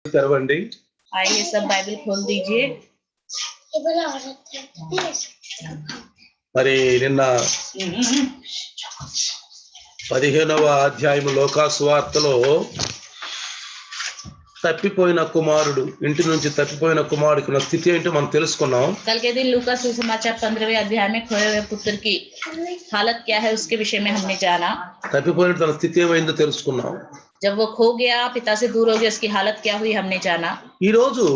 తెరవండి. आइए सब बाइबल खोल दीजिए। మరి నిన్న 15వ అధ్యాయము లోకాసువార్తలో తప్పిపోయిన కుమారుడు, ఇంటి నుంచి తప్పిపోయిన కుమారుడికి ఉన్న స్థితి ఏంటో మనం తెలుసుకున్నాం. कल के दिन लूका सुसमाचार 15वें अध्याय में खोए हुए पुत्र की हालत क्या है उसके विषय में हमने जाना। తప్పిపోయిన తన స్థితి ఏమైందో తెలుసుకున్నాం. जब वो खो गया, पिता से दूर हो गया, उसकी हालत क्या हुई हमने जाना। ఈ రోజు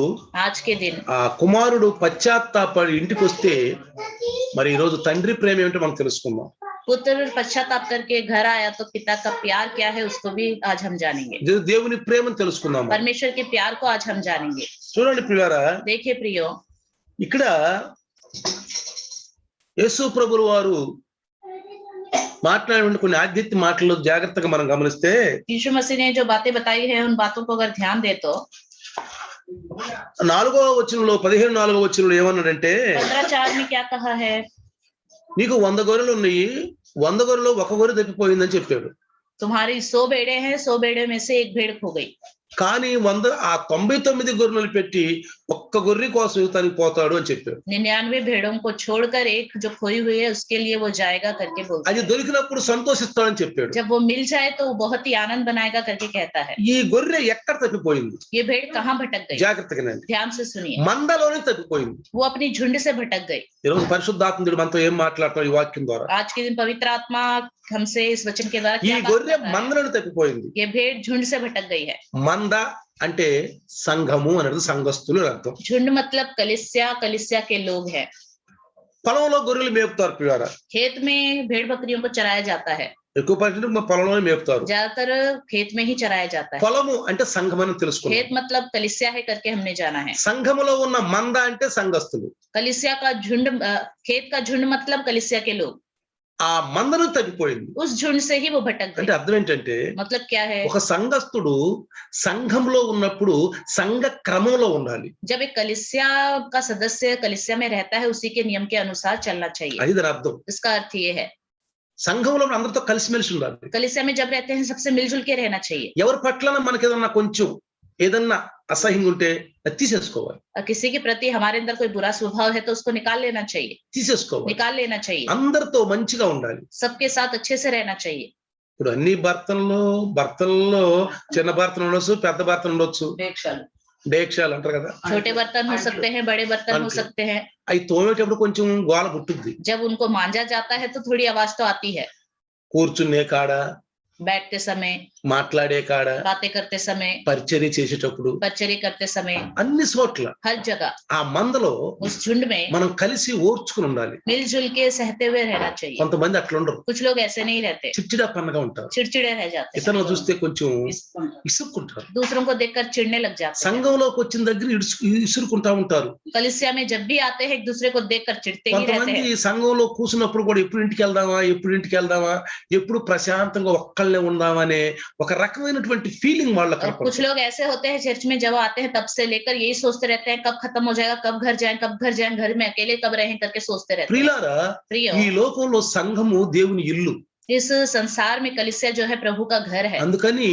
आज के दिन ఆ కుమారుడు పశ్చాత్తాపడి ఇంటికి వస్తే మరి ఈ రోజు తండ్రి ప్రేమ ఏమిటో మనం తెలుసుకుందాం. पुत्र पश्चाताप करके घर आया तो पिता का प्यार क्या है उसको भी आज हम जानेंगे। దేవుని ప్రేమను తెలుసుకుందాం. परमेश्वर के प्यार को आज हम जानेंगे। చూడండి ప్రియులారా, देखिए प्रियो, ఇక్కడ యేసు ప్రభువు వారు మాట్లాడిన కొన్ని ఆధ్యాత్మిక మాటలు జాగ్రత్తగా మనం గమనిస్తే, यीशु मसीह ने जो बातें बताई है उन बातों को अगर ध्यान दे तो 4వ వచనంలో 15 వచనంలో ఏమన్నాడంటే, 15:4 में क्या कहा है, నీకు 100 గొర్రెలు ఉన్నాయి, 100 గొర్రెలో ఒక గొర్రె తప్పిపోయిందని చెప్పాడు. तुम्हारी 100 भेड़े हैं, 100 भेड़े में से एक भेड़ खो गई। కానీ 99 గొర్రెలు పెట్టి ఒక్క గొర్రె కోసం తనకి పోతాడు అని చెప్పాడు. 99 भेड़ों को छोड़कर एक जो खोई हुई है उसके लिए वो जाएगा करके बोलता అది है। దొరికినప్పుడు సంతోషిస్తాడని చెప్పాడు. जब वो मिल जाए तो वो बहुत ही आनंद बनाएगा करके कहता है। ఈ గొర్రె ఎక్కడ తప్పిపోయింది? ये भेड़ कहाँ भटक गई? జాగ్రత్తగానండి. ध्यान से सुनिए। మందలోనే తప్పిపోయింది. वो अपनी झुंड से भटक गई। ఈరోజు పరిశుద్ధాత్ముడు మనతో ఏం మాట్లాడతాడు ఈ వాక్యం ద్వారా? आज के दिन पवित्र आत्मा हमसे इस वचन के द्वारा ఈ क्या बात గొర్రె कर रहा है? మందలోనే తప్పిపోయింది. ये भेड़ झुंड से भटक गई है। మంద అంటే సంఘము అనేది సంఘస్థులు అని అర్థం. झुंड मतलब कलिसिया, कलिसिया के लोग हैं। పొలంలో గొర్రెలు మేపుతారు పిల్లరా. खेत में भेड़ बकरियों को चराया जाता है। ఎక్కువ పరిస్థితి పొలంలోనే మేపుతారు. ज्यादातर खेत में ही चराया जाता है। పొలము అంటే సంఘం అని తెలుసుకున్నాం. खेत मतलब कलिसिया है करके हमने जाना है। సంఘములో ఉన్న మంద అంటే సంఘస్థులు. कलिसिया का झुंड, खेत का झुंड मतलब कलिसिया के लोग। ఆ మందను తప్పిపోయింది उस झुंड से ही वो भटक అంటే गए। అర్థం ఏంటంటే, मतलब क्या है, ఒక సంఘస్థుడు సంఘంలో ఉన్నప్పుడు సంఘ క్రమంలో ఉండాలి. जब एक कलिसिया का सदस्य कलिसिया में रहता है उसी के नियम के अनुसार चलना चाहिए। అది దాని అర్థం. इसका अर्थ ये है, సంఘంలో అందరితో కలిసిమెలిసి ఉండాలి. कलिसिया में जब रहते हैं सबसे मिलजुल के रहना चाहिए। ఎవరి పట్ల మనకి ఏదన్నా అసహ్యంగా ఉంటే అది తీసేసుకోవాలి. और किसी के प्रति हमारे अंदर कोई बुरा स्वभाव है तो उसको निकाल लेना चाहिए। తీసేసుకోవాలి. निकाल लेना चाहिए। అందరితో మంచిగా ఉండాలి. सबके साथ अच्छे से रहना चाहिए। ఇప్పుడు అన్ని భర్తల్లో చిన్న భర్తలు ఉండొచ్చు, పెద్ద భర్తలు ఉండొచ్చు, డేక్షాలు అంటారు కదా. छोटे बर्तन हो सकते हैं, बड़े बर्तन हो सकते हैं। అవి తోమేటప్పుడు కొంచెం గోల పుట్టుద్ది. जब उनको मांजा जाता है तो थोड़ी आवाज तो आती है। కూర్చునే కాడ, बैठते समय, మాట్లాడే కాడ, बातें करते समय, పరిచర్య చేసేటప్పుడు, परिचर्या करते समय, అన్ని చోట్ల हर जगह ఆ మందలో उस झुंड में మనం కలిసి ఓర్చుకుని ఉండాలి. मिलजुल के सहते हुए रहना चाहिए। కొంతమంది అట్లా ఉండరు, कुछ लोग ऐसे नहीं रहते, చిట్చిడా పన్నగా ఉంటారు. चिड़चिड़े रह जाते हैं, ఇతరులు చూస్తే కొంచెం ఇసుక్కుంటారు. दूसरों को देखकर चिढ़ने लग जाते हैं। సంఘంలోకి వచ్చిన దగ్గర ఇసురుకుంటా ఉంటారు. कलिसिया में जब भी आते हैं एक दूसरे को देखकर चिढ़ते ही रहते కొంతమంది हैं। సంఘంలో కూర్చున్నప్పుడు కూడా ఎప్పుడు ఇంటికి వెళ్దామా, ఎప్పుడు ప్రశాంతంగా ఒక్కళ్ళే ఉందామనే ఒక రకమైనటువంటి ఫీలింగ్ వాళ్ళకి और कुछ लोग ऐसे होते हैं चर्च में जब आते हैं तब से लेकर यही सोचते रहते हैं कब खत्म हो जाएगा, कब घर जाएं, घर में अकेले कब रहें करके सोचते रहते हैं। ప్రియులారా, प्रियो, ఈ లోకంలో సంఘము దేవుని ఇల్లు. इस संसार में कलिसिया जो है प्रभु का घर है। అందుకని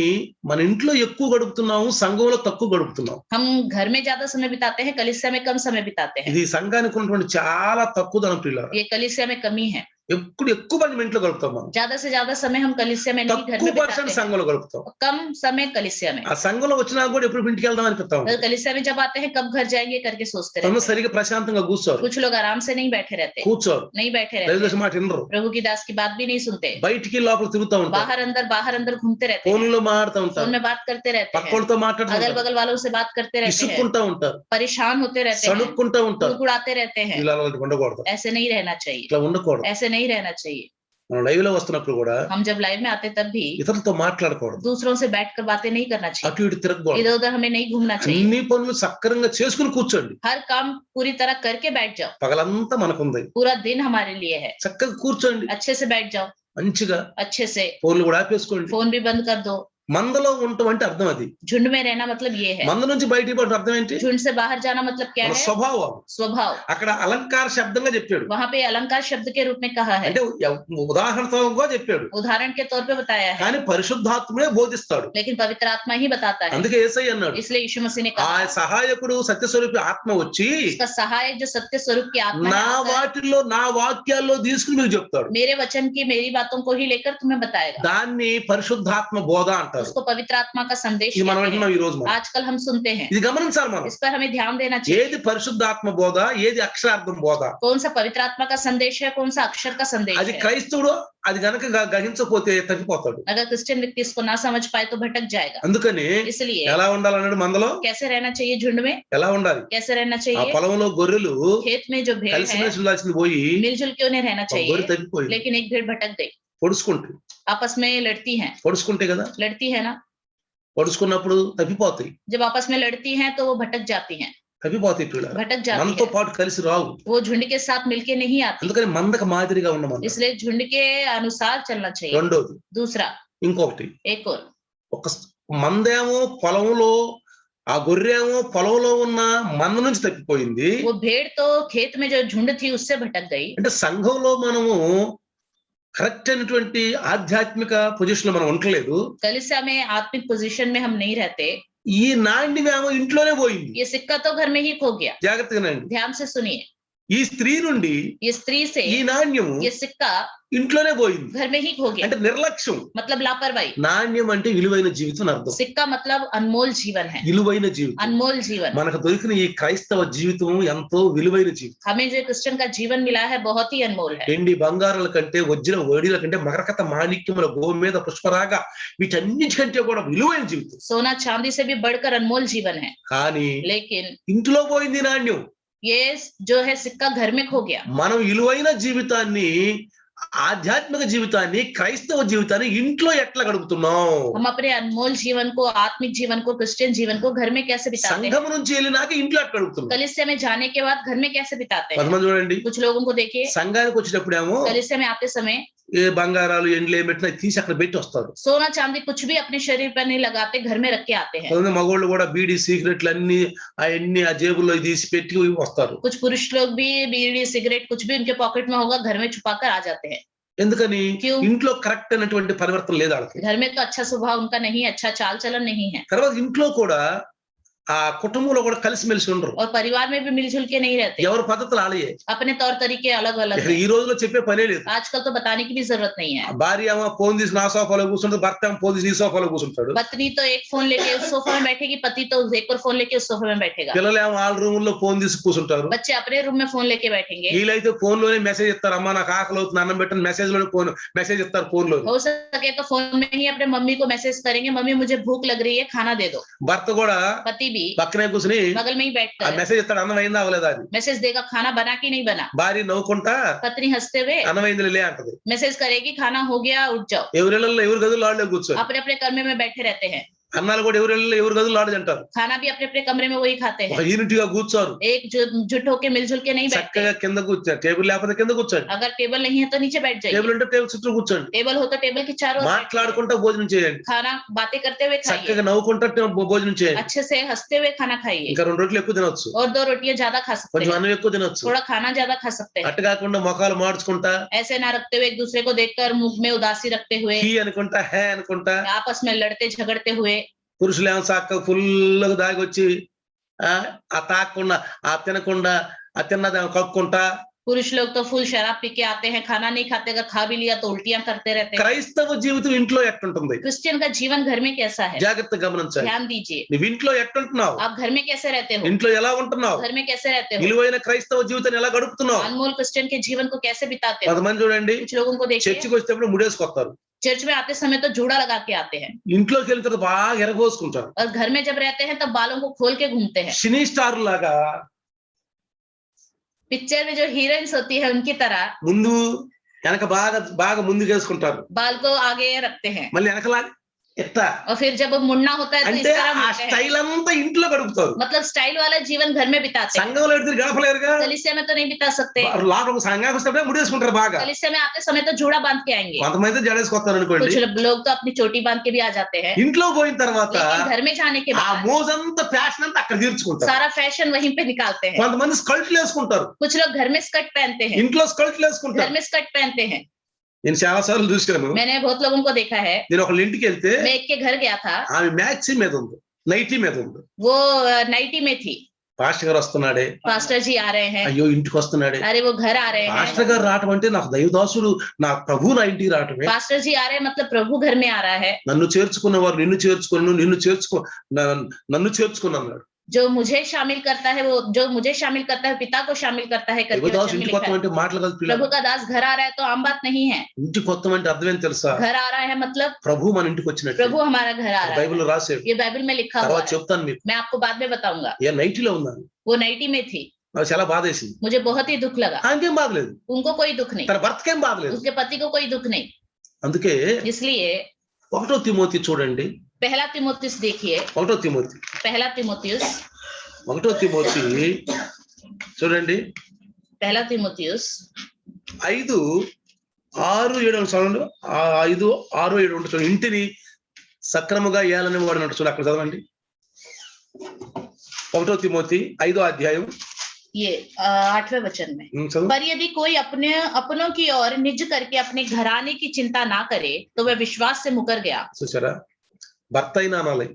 మన ఇంట్లో ఎక్కువ గడుపుతున్నాము, సంఘంలో తక్కువ గడుపుతున్నాం. हम घर में ज्यादा समय बिताते हैं, कलिसिया में कम समय बिताते हैं। ఇది సంఘానికి ఉన్నటువంటి చాలా తక్కువదనం ప్రియులారా. ये कलिसिया में कमी है। ఎక్కువ మంది ఇంట్లో గడుపుతాం మనం. ज्यादा से ज्यादा समय हम कलिसिया में नहीं, घर తక్కువ में बिताते పర్సెంట్ हैं। సంఘంలో గడుపుతాం. कम समय कलिसिया में। ఆ సంఘంలో వచ్చినా కూడా ఎప్పుడు ఇంటికి వెళ్దాం అనిపిస్తాం. तो कलिसिया में जब आते हैं कब घर जाएंगे करके सोचते रहते हैं। సరిగా ప్రశాంతంగా కూర్చోరు, कुछ लोग आराम से नहीं बैठे रहते, नहीं बैठे रहते, దయచేసి మాట వినరు, प्रभु की दास की बात भी नहीं सुनते, బయటికి లోపల తిరుగుతూ ఉంటారు, बाहर अंदर घूमते रहते हैं, ఫోన్లో మాట్లాడుతూ फोन ఉంటారు, में बात करते रहते हैं, పక్కలతో మాట్లాడుతూ अगल ఉంటారు, बगल वालों से बात करते रहते हैं, ఇసుక్కుంటూ ఉంటారు, परेशान होते रहते हैं, సణుక్కుంటూ ఉంటారు. कुड़कुड़ाते रहते हैं। ఇలా ఉండకూడదు, ऐसे नहीं रहना चाहिए, ఇట్లా ఉండకూడదు. ऐसे नहीं रहना चाहिए। మనం లైవ్ లో వస్తున్నప్పుడు కూడా हम जब लाइव में आते तब भी ఇతరులతో మాట్లాడకూడదు, दूसरों से बैठकर बातें नहीं करना चाहिए, అటు ఇటు తిరగకూడదు. इधर उधर हमें नहीं घूमना चाहिए। అన్ని పనులు సక్రంగా చేసుకుని కూర్చోండి. हर काम पूरी तरह करके बैठ जाओ, పగలంతా మనకుంది, पूरा दिन हमारे लिए है। చక్కగా కూర్చోండి, अच्छे से बैठ जाओ, మంచిగా अच्छे से, ఫోన్లు కూడా ఆపేసుకోండి, फोन भी बंद कर दो, మందలో ఉండటం అంటే అర్థం అది. झुंड में रहना मतलब ये है। మంద నుంచి బయటికి పడటం అర్థం ఏంటి? झुंड से बाहर जाना मतलब क्या మన है? స్వభావం. स्वभाव। అక్కడ అలంకార శబ్దంగా చెప్పాడు. वहां पे अलंकार शब्द के रूप में कहा है, అంటే ఉదాహరణగా చెప్పాడు. उदाहरण के तौर पे बताया है, కానీ పరిశుద్ధాత్ముడే బోధిస్తాడు. लेकिन पवित्र आत्मा ही बताता है। అందుకే యేసయ్య అన్నాడు, इसलिए यीशु मसीह ने ఆ कहा, సహాయకుడు సత్యస్వరూపి ఆత్మ వచ్చి उसका सहायक जो सत्य स्वरूप की आत्मा है నా आकर వాటిల్లో నా వాక్యాల్లో తీసుకుని మీకు చెప్తాడు. मेरे वचन की मेरी बातों को ही लेकर तुम्हें बताएगा। దాన్ని పరిశుద్ధాత్మ బోధ అంటారు. उसको पवित्र आत्मा का संदेश ఇది మనం कहते हैं। వింటున్నాం ఈ రోజు మనం. आजकल हम सुनते हैं, ఇది గమనించాలి మనం. इस पर हमें ध्यान देना चाहिए। ఏది పరిశుద్ధాత్మ బోధ, ఏది అక్షరార్థం బోధ. कौन सा पवित्र आत्मा का संदेश है, कौन सा अक्षर का संदेश అది है। క్రైస్తవుడు అది గనక గ్రహించకపోతే తగ్గిపోతాడు. अगर क्रिश्चियन व्यक्ति इसको ना समझ पाए तो भटक जाएगा। అందుకని इसलिए ఎలా ఉండాలన్నాడు మందలో? कैसे रहना चाहिए झुंड में? ఎలా ఉండాలి? कैसे रहना ఆ चाहिए? పొలంలో గొర్రెలు खेत में जो भेड़ కలిసి है మెలిసి ఉండాల్సింది పోయి मिलजुल के उन्हें रहना గొర్రె चाहिए, తగ్గిపోయింది. लेकिन एक भेड़ भटक गई। పొడుచుకుంటే आपस में लड़ती हैं, పొడుచుకుంటే కదా, लड़ती है ना। పొడుచుకున్నప్పుడు తప్పిపోతాయి. जब आपस में लड़ती हैं तो वो भटक जाती हैं, తప్పిపోతాయి పిల్లలు. भटक जाती మనతో है, పాటు కలిసి రావు. वो झुंड के साथ मिलके नहीं आती। అందుకని మందకు మాదిరిగా ఉండమన్నారు. इसलिए झुंड के अनुसार चलना चाहिए। రెండోది दूसरा, ఇంకొకటి, एक और, ఒక మందేమో పొలంలో, ఆ గొర్రెమో పొలంలో ఉన్న మంద నుంచి తప్పిపోయింది. वो भेड़ तो खेत में जो झुंड थी उससे भटक गई। అంటే సంఘంలో మనము కరెక్ట్ అయినటువంటి ఆధ్యాత్మిక పొజిషన్ లో మనం ఉండలేదు. कलीसिया में आत्मिक पोजीशन में हम नहीं रहते। ఈ నాణ్యమేమో ఇంట్లోనే పోయింది. ये सिक्का तो घर में ही खो गया। జాగ్రత్తగానండి. ध्यान से सुनिए, ఈ స్త్రీ నుండి ये स्त्री से ఈ నాణ్యము ये सिक्का ఇంట్లోనే పోయింది. घर में ही खो गया, అంటే నిర్లక్ష్యం. मतलब लापरवाही। నాణ్యం అంటే విలువైన జీవితం అని అర్థం. सिक्का मतलब अनमोल जीवन है, విలువైన జీవితం. अनमोल जीवन। మనకు దొరికిన ఈ క్రైస్తవ జీవితం ఎంతో విలువైన జీవితం. हमें जो क्रिश्चियन का जीवन मिला है बहुत ही अनमोल है। ఎండి బంగారాల కంటే, వజ్ర వేడిల కంటే, మకరకత మాణిక్యముల గోమేద పుష్పరాగ వీటన్నిటికంటే కూడా విలువైన జీవితం. सोना चांदी से भी बढ़कर अनमोल जीवन है, కానీ लेकिन ఇంట్లో పోయింది నాణ్యం. ये जो है सिक्का घर में खो गया। మనం విలువైన జీవితాన్ని, ఆధ్యాత్మిక జీవితాన్ని, క్రైస్తవ జీవితాన్ని ఇంట్లో ఎట్లా గడుపుతున్నాం? हम अपने अनमोल जीवन को, आत्मिक जीवन को, क्रिश्चियन जीवन को घर में कैसे बिताते हैं? సంఘం నుంచి వెళ్ళినాక ఇంట్లో ఎట్లా గడుపుతున్నాం? कलीसिया में जाने के बाद घर में कैसे बिताते हैं? కొంతమంది చూడండి, कुछ लोगों को देखिए, సంఘానికి వచ్చేటప్పుడేమో कलीसिया में आते समय ఏ బంగారాలు ఎండ్లు ఏం పెట్టినా తీసి అక్కడ పెట్టి వస్తారు. सोना चांदी कुछ भी अपने शरीर पर नहीं लगाते, घर में रख के आते हैं। కొంతమంది మగవాళ్ళు కూడా బీడీ సిగరెట్లు అన్ని అవన్నీ ఆ జేబుల్లో తీసి పెట్టి వస్తారు. कुछ पुरुष लोग भी बीड़ी सिगरेट कुछ भी उनके पॉकेट में होगा, घर में छुपा कर आ जाते हैं। ఎందుకని? क्यों? ఇంట్లో కరెక్ట్ అయినటువంటి పరివర్తన లేదు వాళ్ళకి. घर में तो अच्छा स्वभाव उनका नहीं है, अच्छा चाल चलन नहीं है, తర్వాత ఇంట్లో కూడా ఆ కుటుంబంలో కూడా కలిసిమెలిసి ఉండరు. और परिवार में भी मिलजुल के नहीं रहते, ఎవరి పద్ధతులు ఆలయే. अपने तौर तरीके अलग अलग ఇక్కడ ఈ రోజులో చెప్పే పనే లేదు. आजकल तो बताने की भी जरूरत नहीं है। భార్య ఏమో ఫోన్ తీసి నా సోఫాలో కూర్చుంటాడు, భర్త ఏమో ఫోన్ తీసి నీ సోఫాలో కూర్చుంటాడు. पत्नी तो एक फोन लेके उस सोफा में बैठेगी, पति तो एक और फोन लेके उस सोफे में बैठेगा, పిల్లలు ఏమో వాళ్ళ రూమ్ లో ఫోన్ తీసి కూర్చుంటారు. बच्चे अपने रूम में फोन लेके बैठेंगे। వీళ్ళైతే ఫోన్ లోనే మెసేజ్ ఇస్తారు, అమ్మా నాకు ఆకలి అవుతుంది అన్నం పెట్టండి, మెసేజ్ లోనే మెసేజ్ ఇస్తారు ఫోన్ లో. हो सके तो फोन में ही अपने मम्मी को मैसेज करेंगे, मम्मी मुझे भूख लग रही है, खाना दे दो। భర్త కూడా पति भी పక్కనే కూర్చుని बगल में ही ఆ बैठकर మెసేజ్ ఇస్తాడు, అన్నం అయిందా అవ్వలేదా అని. मैसेज देगा, खाना बना कि नहीं बना। భార్య నవ్వుకుంటా पत्नी हंसते हुए అన్నం అయింది లే అంటది. मैसेज करेगी, खाना हो गया, उठ जाओ। ఎవరిళ్ళల్లో ఎవరి గదులు ఆడలే కూర్చొని, अपने अपने कमरे में बैठे रहते हैं, అన్నాలు కూడా ఎవరిళ్ళల్లో ఎవరి గదులు ఆడదు అంటారు. खाना भी अपने अपने कमरे में वही खाते ఒక हैं, యూనిట్ గా కూర్చోరు. एक जुट होके मिलजुल के नहीं बैठते। చక్కగా కింద కూర్చోరు. టేబుల్ లేకపోతే కింద కూర్చోండి, अगर टेबल नहीं है तो नीचे बैठ जाइए, టేబుల్ ఉంటే టేబుల్ చుట్టూ కూర్చోండి, टेबल हो तो टेबल के चारों ओर बैठिए। మాట్లాడుకుంటా భోజనం చేయండి, खाना बातें करते हुए खाइए, చక్కగా నవ్వుకుంటా భోజనం చేయండి. अच्छे से हंसते हुए खाना खाइए, ఇంకా 2 రోట్లు ఎక్కువ తినొచ్చు, और 2 रोटियां ज्यादा खा सकते కొంచెం हैं, అన్నం ఎక్కువ తినొచ్చు. थोड़ा खाना ज्यादा खा सकते हैं। అట్టు కాకుండా ముఖాలు మార్చుకుంటా, ऐसे ना रखते हुए, एक दूसरे को देखकर मुंह में उदासी रखते हुए, హీ అనుకుంటా, హే అనుకుంటా. आपस में लड़ते झगड़ते हुए। పురుషులు ఏమో చక్కగా ఫుల్గా దాగొచ్చి ఆ తాగకుండా, ఆ తినకుండా, ఆ తిన్నది కక్కుంటా. पुरुष लोग तो फुल शराब पी के आते हैं, खाना नहीं खाते, अगर खा भी लिया तो उल्टियां करते रहते हैं। క్రైస్తవ జీవితం ఇంట్లో ఎట్టుంటుంది? क्रिश्चियन का जीवन घर में कैसा है? జాగ్రత్తగా గమనించాలి. ध्यान दीजिए, నువ్వు ఇంట్లో ఎట్టుంటున్నావు? आप घर में कैसे रहते हो? ఇంట్లో ఎలా ఉంటున్నావు? घर में कैसे रहते हो? విలువైన క్రైస్తవ జీవితాన్ని ఎలా గడుపుతున్నావు? अनमोल क्रिश्चियन के जीवन को कैसे बिताते हो? కొంతమంది చూడండి, कुछ लोगों को देखिए, చర్చికి వచ్చేటప్పుడు ముడేసుకొస్తారు, चर्च में आते समय तो जूड़ा लगा के आते हैं, ఇంట్లోకి వెళ్ళిన తర్వాత బాగా ఎరగోసుకుంటారు. और घर में जब रहते हैं तब बालों को खोल के घूमते हैं। సినీ స్టార్ లాగా पिक्चर में जो हीरोइंस होती है उनकी तरह ముందు వెనక బాగా బాగా ముందుకేసుకుంటారు, बाल को आगे रखते हैं, మళ్ళీ వెనకలా ఎట్లా और फिर जब मुड़ना होता है तो इस అంటే तरह ఆ मुड़ते हैं। స్టైల్ అంతా ఇంట్లో గడుపుతారు. मतलब स्टाइल वाला जीवन घर में बिताते हैं। సంఘంలో ఎడితే గడపలేరుగా. कलीसिया में तो नहीं बिता सकते। లోపల సంఘానికి వస్తే ముడేసుకుంటారు బాగా. कलीसिया में आते समय तो जूड़ा बांध के आएंगे। కొంతమంది జడేసుకొస్తారు అనుకోండి. कुछ लोग तो अपनी चोटी बांध के भी आ जाते हैं। ఇంట్లో పోయిన తర్వాత लेकिन घर में जाने के ఆ बाद మోజంతా ఫ్యాషన్ అంతా అక్కడ తీర్చుకుంటారు. सारा फैशन वहीं पे निकालते हैं। కొంతమంది స్కర్ట్లు వేసుకుంటారు. कुछ लोग घर में स्कर्ट पहनते हैं। ఇంట్లో స్కర్ట్లు घर వేసుకుంటారు. में स्कर्ट पहनते हैं। నేను చాలా సార్లు చూశాను. मैंने बहुत लोगों को देखा है। నేను ఒక ఇంటికి వెళ్తే मैं एक के घर गया था। ఆమె మ్యాక్సీ మీద ఉంది, నైటీ మీద ఉంది. वो नाइटी में थी। పాస్టర్ గారు వస్తున్నాడే, पास्टर जी आ रहे हैं। అయ్యో ఇంటికి వస్తున్నాడే. अरे वो घर आ रहे हैं। పాస్టర్ గారు రావటం అంటే నాకు దైవదాసుడు, నా ప్రభు నా ఇంటికి రావటమే. पास्टर जी आ रहे हैं मतलब प्रभु घर में आ रहा है। నన్ను చేర్చుకున్నవారు నిన్ను చేర్చుకున్నాను, నిన్ను నన్ను చేర్చుకున్నాడు. जो मुझे शामिल करता है वो जो मुझे शामिल करता है पिता को शामिल करता है करके దైవదాసు वचन में ఇంటికి लिखा है। వస్తాం అంటే మాటలు కాదు పిల్లలు. प्रभु का दास घर आ रहा है तो आम बात नहीं है। ఇంటికి వస్తాం అంటే అర్థం ఏం తెలుసా? घर आ रहा है मतलब ప్రభు మన ఇంటికి వచ్చినట్టు. प्रभु हमारा घर आ रहा है। బైబిల్లో రాశాడు. ये बाइबल में लिखा हुआ తర్వాత है। చెప్తాను మీకు. मैं आपको बाद में बताऊंगा। ఏ నైటీలో ఉన్నాను, वो नाइटी में थी। నాకు చాలా బాధేసింది. मुझे बहुत ही दुख लगा। ఆయనకేం బాధలేదు, उनको कोई दुख नहीं, తన భర్తకేం బాధలేదు. उसके पति को कोई दुख नहीं। అందుకే इसलिए 1 తిమోతి చూడండి. पहला तिमोथियुस देखिए। 1 తిమోతి पहला तिमोथियुस 1 తిమోతి చూడండి. पहला तिमोथियुस 5, 6, 7 చదవండి. 5, 6, 7 ఉంటుంది చూడండి. ఇంటిని సక్రమంగా ఏలని వాడు అంటాడు చూడండి, అక్కడ చదవండి. 1 తిమోతి 5వ అధ్యాయం ये 8वें वचन में। చదువు. पर यदि कोई अपनों की ओर निज करके अपने घराने की चिंता ना करे तो वह विश्वास से मुकर गया। చూసారా, భర్త అయినా అనాలి.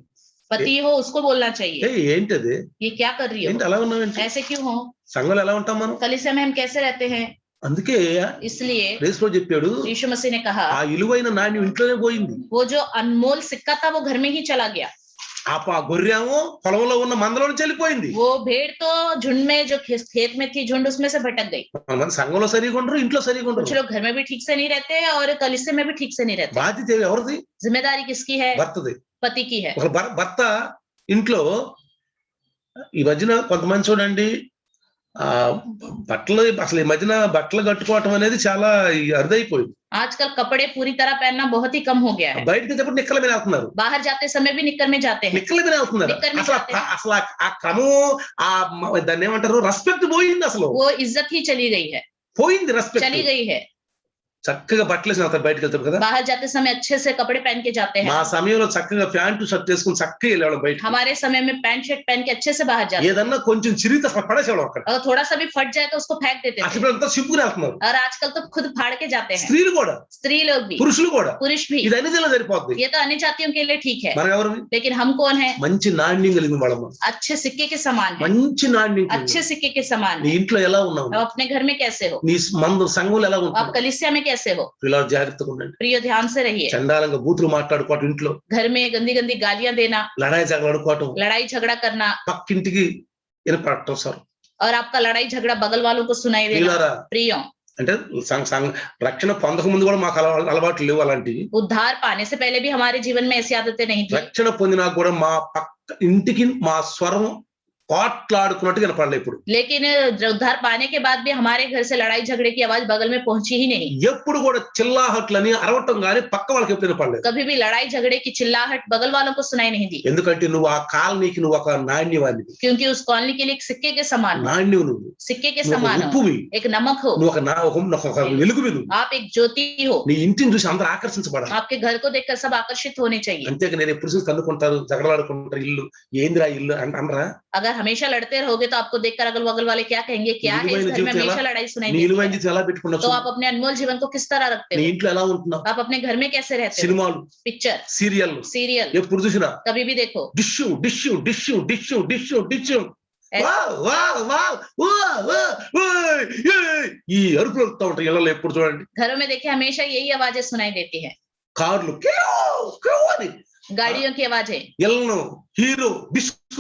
पति हो उसको बोलना चाहिए, ఏంటది, ये क्या कर रही ఏంటి हो, అలా ఉన్నావేంటి? ऐसे क्यों हो। సంఘంలో ఎలా ఉంటాం మనం? कलीसिया में हम कैसे रहते हैं। అందుకే इसलिए యేసు చెప్పాడు, यीशु मसीह ने कहा ఆ విలువైన నాణ్యం ఇంట్లోనే పోయింది. वो जो अनमोल सिक्का था वो घर में ही चला गया। ఆ గొర్రెమో పొలంలో ఉన్న మందలో నుంచి వెళ్ళిపోయింది. वो भेड़ तो झुंड में जो खेत में थी झुंड उसमें से भटक गई। కొంతమంది సంఘంలో సరిగా ఉండరు, ఇంట్లో సరిగా कुछ ఉండరు. लोग घर में भी ठीक से नहीं रहते और कलीसिया में भी ठीक से नहीं रहते। బాధ్యత ఎవరిది? जिम्मेदारी किसकी है। భర్తది. पति की है। ఒక భర్త ఇంట్లో ఈ మధ్యన కొంతమంది చూడండి, ఆ బట్టలు అసలు ఈ మధ్యన బట్టలు కట్టుకోవటం అనేది చాలా అరుదైపోయింది. आजकल कपड़े पूरी तरह पहनना बहुत ही कम हो गया है। బయటకి వచ్చేప్పుడు నిక్కల మీద వెళ్తున్నారు, बाहर जाते समय भी निक्कर में जाते हैं। నిక్కల మీద వెళ్తున్నారు. నిక్కర్ మీద అసలు जाते हैं। అసలు ఆ క్రమం, ఆ దాన్ని ఏమంటారు, రెస్పెక్ట్ పోయింది. అసలు वो इज्जत ही चली गई है, పోయింది चली రెస్పెక్ట్. गई है। చక్కగా బట్టలు వేసిన వెళ్తారు బయటకు వెళ్తారు కదా. बाहर जाते समय अच्छे से कपड़े पहन के जाते మా हैं। సమయంలో చక్కగా ప్యాంటు షర్ట్ వేసుకుని చక్కగా వెళ్ళేవాళ్ళం బయట. हमारे समय में पैंट शर्ट पहन के अच्छे से बाहर जाते हैं। ఏదన్నా కొంచెం చిరిగితే అసలు పడేసేవాళ్ళం అక్కడ. अगर थोड़ा सा भी फट जाए तो उसको फेंक देते थे। అసలు అంతా సింపుగా వెళ్తున్నారు. और आजकल तो खुद फाड़ के जाते हैं, స్త్రీలు కూడా, स्त्री लोग भी, పురుషులు కూడా. पुरुष भी। ఇది అన్ని జిల్లా సరిపోద్ది. ये तो अन्य जातियों के लिए ठीक है, మనం ఎవరు? लेकिन हम कौन है। మంచి నాణ్యం కలిగిన వాళ్ళం, अच्छे सिक्के के समान है, మంచి నాణ్యం కలిగిన. अच्छे सिक्के के समान నీ है। ఇంట్లో ఎలా ఉన్నావు, अब अपने घर में कैसे हो, నీ సంఘంలో ఎలా आप ఉంటావు, कलीसिया में कैसे हो। ఇలా జాగ్రత్తగా ఉండండి. प्रिय ध्यान से रहिए। చండాలంగా బూతులు మాట్లాడుకోవటం, ఇంట్లో घर में गंदी गंदी गालियां देना, లడాయి జగలు ఆడుకోవటం, लड़ाई झगड़ा करना, పక్కింటికి వినపడటం సార్. और आपका लड़ाई झगड़ा बगल वालों को सुनाई देना। వీళ్ళారా, प्रियो, అంటే రక్షణ పొందక ముందు కూడా మాకు అలవాట్లు లేవు అలాంటివి. उद्धार पाने से पहले भी हमारे जीवन में ऐसी आदतें नहीं थी। రక్షణ పొందినా కూడా మా పక్క ఇంటికి మా స్వరం పాట్లాడుకున్నట్టు వినపడలే ఇప్పుడు. लेकिन उद्धार पाने के बाद भी हमारे घर से लड़ाई झगड़े की आवाज बगल में पहुंची ही नहीं। ఎప్పుడు కూడా చిల్లాహట్లని అరవటం గానీ పక్క వాళ్ళకి ఎప్పుడు వినపడలేదు. कभी भी लड़ाई झगड़े की चिल्लाहट बगल वालों को सुनाई नहीं दी, ఎందుకంటే నువ్వు ఆ కాలనీకి నువ్వు ఒక నాణ్యవాది, क्योंकि उस कॉलोनी के लिए एक सिक्के के समान हो, నాణ్యం నువ్వు, सिक्के के నువ్వు ఒక समान हो, ఉప్పువి, एक नमक हो, నువ్వు ఒక వెలుగువి, నువ్వు आप एक ज्योति हो। నీ ఇంటిని చూసి అందరూ ఆకర్షించబడాలి. आपके घर को देखकर सब आकर्षित होने चाहिए। అంతేక నేను ఎప్పుడు చూసి కన్నుకుంటారు, జగడాడుకుంటారు, ఇల్లు ఏందిరా ఇల్లు అనరా? अगर हमेशा लड़ते रहोगे तो आपको देखकर अगल बगल वाले क्या कहेंगे, क्या है इस घर में हमेशा लड़ाई सुनाई నీ देती విలువైన है। జీవితం ఎలా పెట్టుకున్నావు, तो आप अपने अनमोल जीवन को किस तरह रखते నీ हो, ఇంట్లో ఎలా ఉంటున్నావు, आप अपने घर में कैसे रहते हो। సినిమాలు, पिक्चर, సీరియల్ सीरियल ఎప్పుడు చూసినా कभी भी देखो, డిష్యూ డిష్యూ డిష్యూ డిష్యూ డిష్యూ డిష్యూ ఈ అరుపులు వస్తూ ఉంటాయి ఇళ్ళలో ఎప్పుడు చూడండి. घरों में देखिए हमेशा यही आवाजें सुनाई देती है, కార్లు అని गाड़ियों की आवाजें, ఇళ్ళను హీరో డిస్కో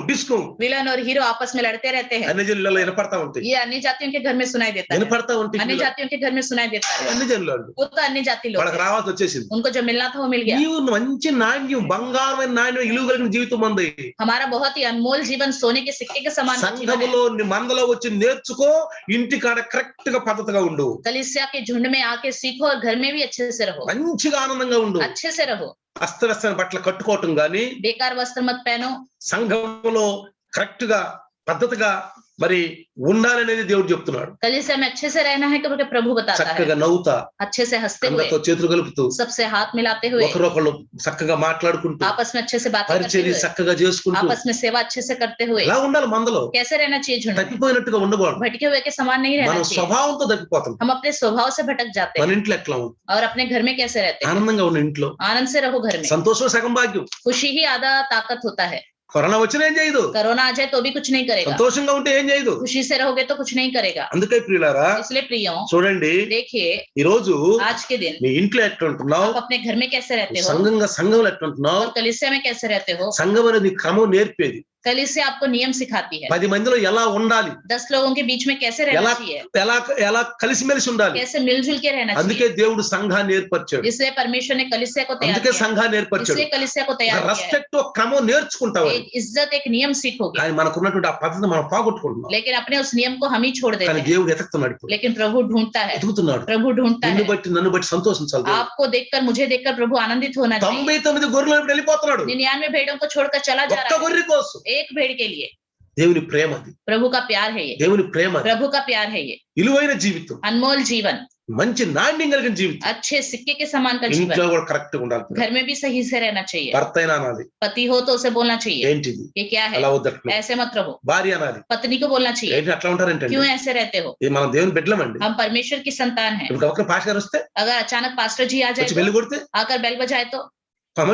డిస్కు विलन और हीरो आपस में लड़ते रहते हैं। అన్ని జనులలో వినపడతా ఉంటాయి, ये अन्य जातियों के घर में सुनाई देता है, వినపడతా ఉంటాయి. अन्य जातियों के घर में सुनाई देता है। అన్ని జనులు वो तो अन्य जाति लोग వాళ్ళకి हैं। రావాల్సి వచ్చేసింది. उनको जो मिलना था वो मिल गया। నీవు మంచి నాణ్యం, బంగారమైన నాణ్యం, ఇలువ కలిగిన జీవితం ఉంది. हमारा बहुत ही अनमोल जीवन सोने के सिक्के के समान का जीवन है। సంఘములో మందలో వచ్చి నేర్చుకో, ఇంటికాడ కరెక్ట్ గా పద్ధతిగా ఉండు. कलीसिया के झुंड में आके सीखो और घर में भी अच्छे से रहो, మంచిగా ఆనందంగా ఉండు. अच्छे से रहो। అస్తవ్యస్తమైన బట్టలు కట్టుకోవటం గాని, बेकार वस्त्र मत पहनो। సంఘములో కరెక్ట్ గా పద్ధతిగా మరి ఉండాలనేది దేవుడు చెప్తున్నాడు. कलीसिया में अच्छे से रहना है क्योंकि प्रभु बताता है। చక్కగా నవ్వుతా, अच्छे से हंसते हुए, అందరితో చేతులు కలుపుతూ, सबसे हाथ मिलाते हुए, ఒకరొకరు చక్కగా మాట్లాడుకుంటూ, आपस में अच्छे से बातें करते పరిచర్య हुए, చక్కగా చేసుకుంటూ, आपस में सेवा अच्छे से करते हुए। ఇలా ఉండాలి. మందలో कैसे रहना चाहिए झुंड में? తప్పిపోయినట్టుగా ఉండకూడదు. भटके हुए के समान नहीं रहना మనం चाहिए। స్వభావంతో తప్పిపోతాం. हम अपने स्वभाव से भटक जाते మన हैं। ఇంట్లో ఎట్లా ఉంది? और अपने घर में कैसे रहते हैं? ఆనందంగా ఉన్న ఇంట్లో आनंद से रहो घर में। సంతోషం సగం భాగ్యం. खुशी ही आधा ताकत होता है। కరోనా వచ్చినా ఏం చేయదు, कोरोना आ जाए तो भी कुछ नहीं करेगा, సంతోషంగా ఉంటే ఏం చేయదు. खुशी से रहोगे तो कुछ नहीं करेगा। అందుకే ప్రియులారా, इसलिए प्रियो చూడండి, देखिए, ఈ రోజు आज के दिन నీ ఇంట్లో ఎట్లా ఉంటున్నావు, आप अपने घर में कैसे रहते हो సంఘంలో ఎట్లా ఉంటున్నావు. और कलीसिया में कैसे रहते हो। సంఘం అనేది క్రమం నేర్పేది. कलीसिया आपको नियम सिखाती है। 10 మందిలో ఎలా ఉండాలి, 10 लोगों के बीच में कैसे रहना चाहिए, ఎలా కలిసిమెలిసి ఉండాలి. कैसे मिलजुल के रहना అందుకే चाहिए। దేవుడు సంఘాన్ని ఏర్పరిచాడు. इसलिए परमेश्वर ने कलीसिया को तैयार అందుకే किया, సంఘాన్ని ఏర్పరిచాడు. इसलिए कलीसिया को तैयार किया है। రెస్పెక్ట్, ఒక క్రమం నేర్చుకుంటావు. एक इज्जत, एक नियम सीखोगे, కానీ మనకున్నటువంటి ఆ పద్ధతి మనం పోగొట్టుకుంటున్నాం. लेकिन अपने उस नियम को हम ही छोड़ देते కానీ हैं। దేవుడు ఎతకుతున్నాడు, ఇప్పుడు लेकिन प्रभु ढूंढता है, ఎతుకుతున్నాడు. प्रभु ढूंढता నిన్ను है। బట్టి నన్ను బట్టి సంతోషించాలి దేవుడు. आपको देखकर, मुझे देखकर प्रभु आनंदित होना चाहिए। 99 గొర్రెలు ఇప్పుడు వెళ్ళిపోతున్నాడు 99 भेड़ों को छोड़कर चला जा ఒక్క रहा है గొర్రె కోసం. एक भेड़ के लिए। దేవుని ప్రేమ అది, प्रभु का प्यार है ये, దేవుని ప్రేమ అది. प्रभु का प्यार है ये। విలువైన జీవితం, अनमोल जीवन, మంచి నాణ్యం కలిగిన జీవితం. अच्छे सिक्के के समान का ఇంట్లో जीवन। కూడా కరెక్ట్ గా ఉండాలి. घर में भी सही से रहना चाहिए। భర్త అయినా అనాలి, पति हो तो उसे बोलना चाहिए ఏంటిది ये क्या है, అలా వద్దట్లు. ऐसे मत रहो। భార్య అనాలి, पत्नी को बोलना चाहिए ఏంటి అట్లా ఉంటారంటే, क्यों ऐसे रहते हो, ఇది మనం దేవుని బిడ్డలమండి. हम परमेश्वर की संतान हैं। ఇప్పుడు ఒక పాస్ గారు వస్తే अगर अचानक पास्टर जी आ వచ్చి जाए, బెల్లి కొడితే आकर बेल बजाए तो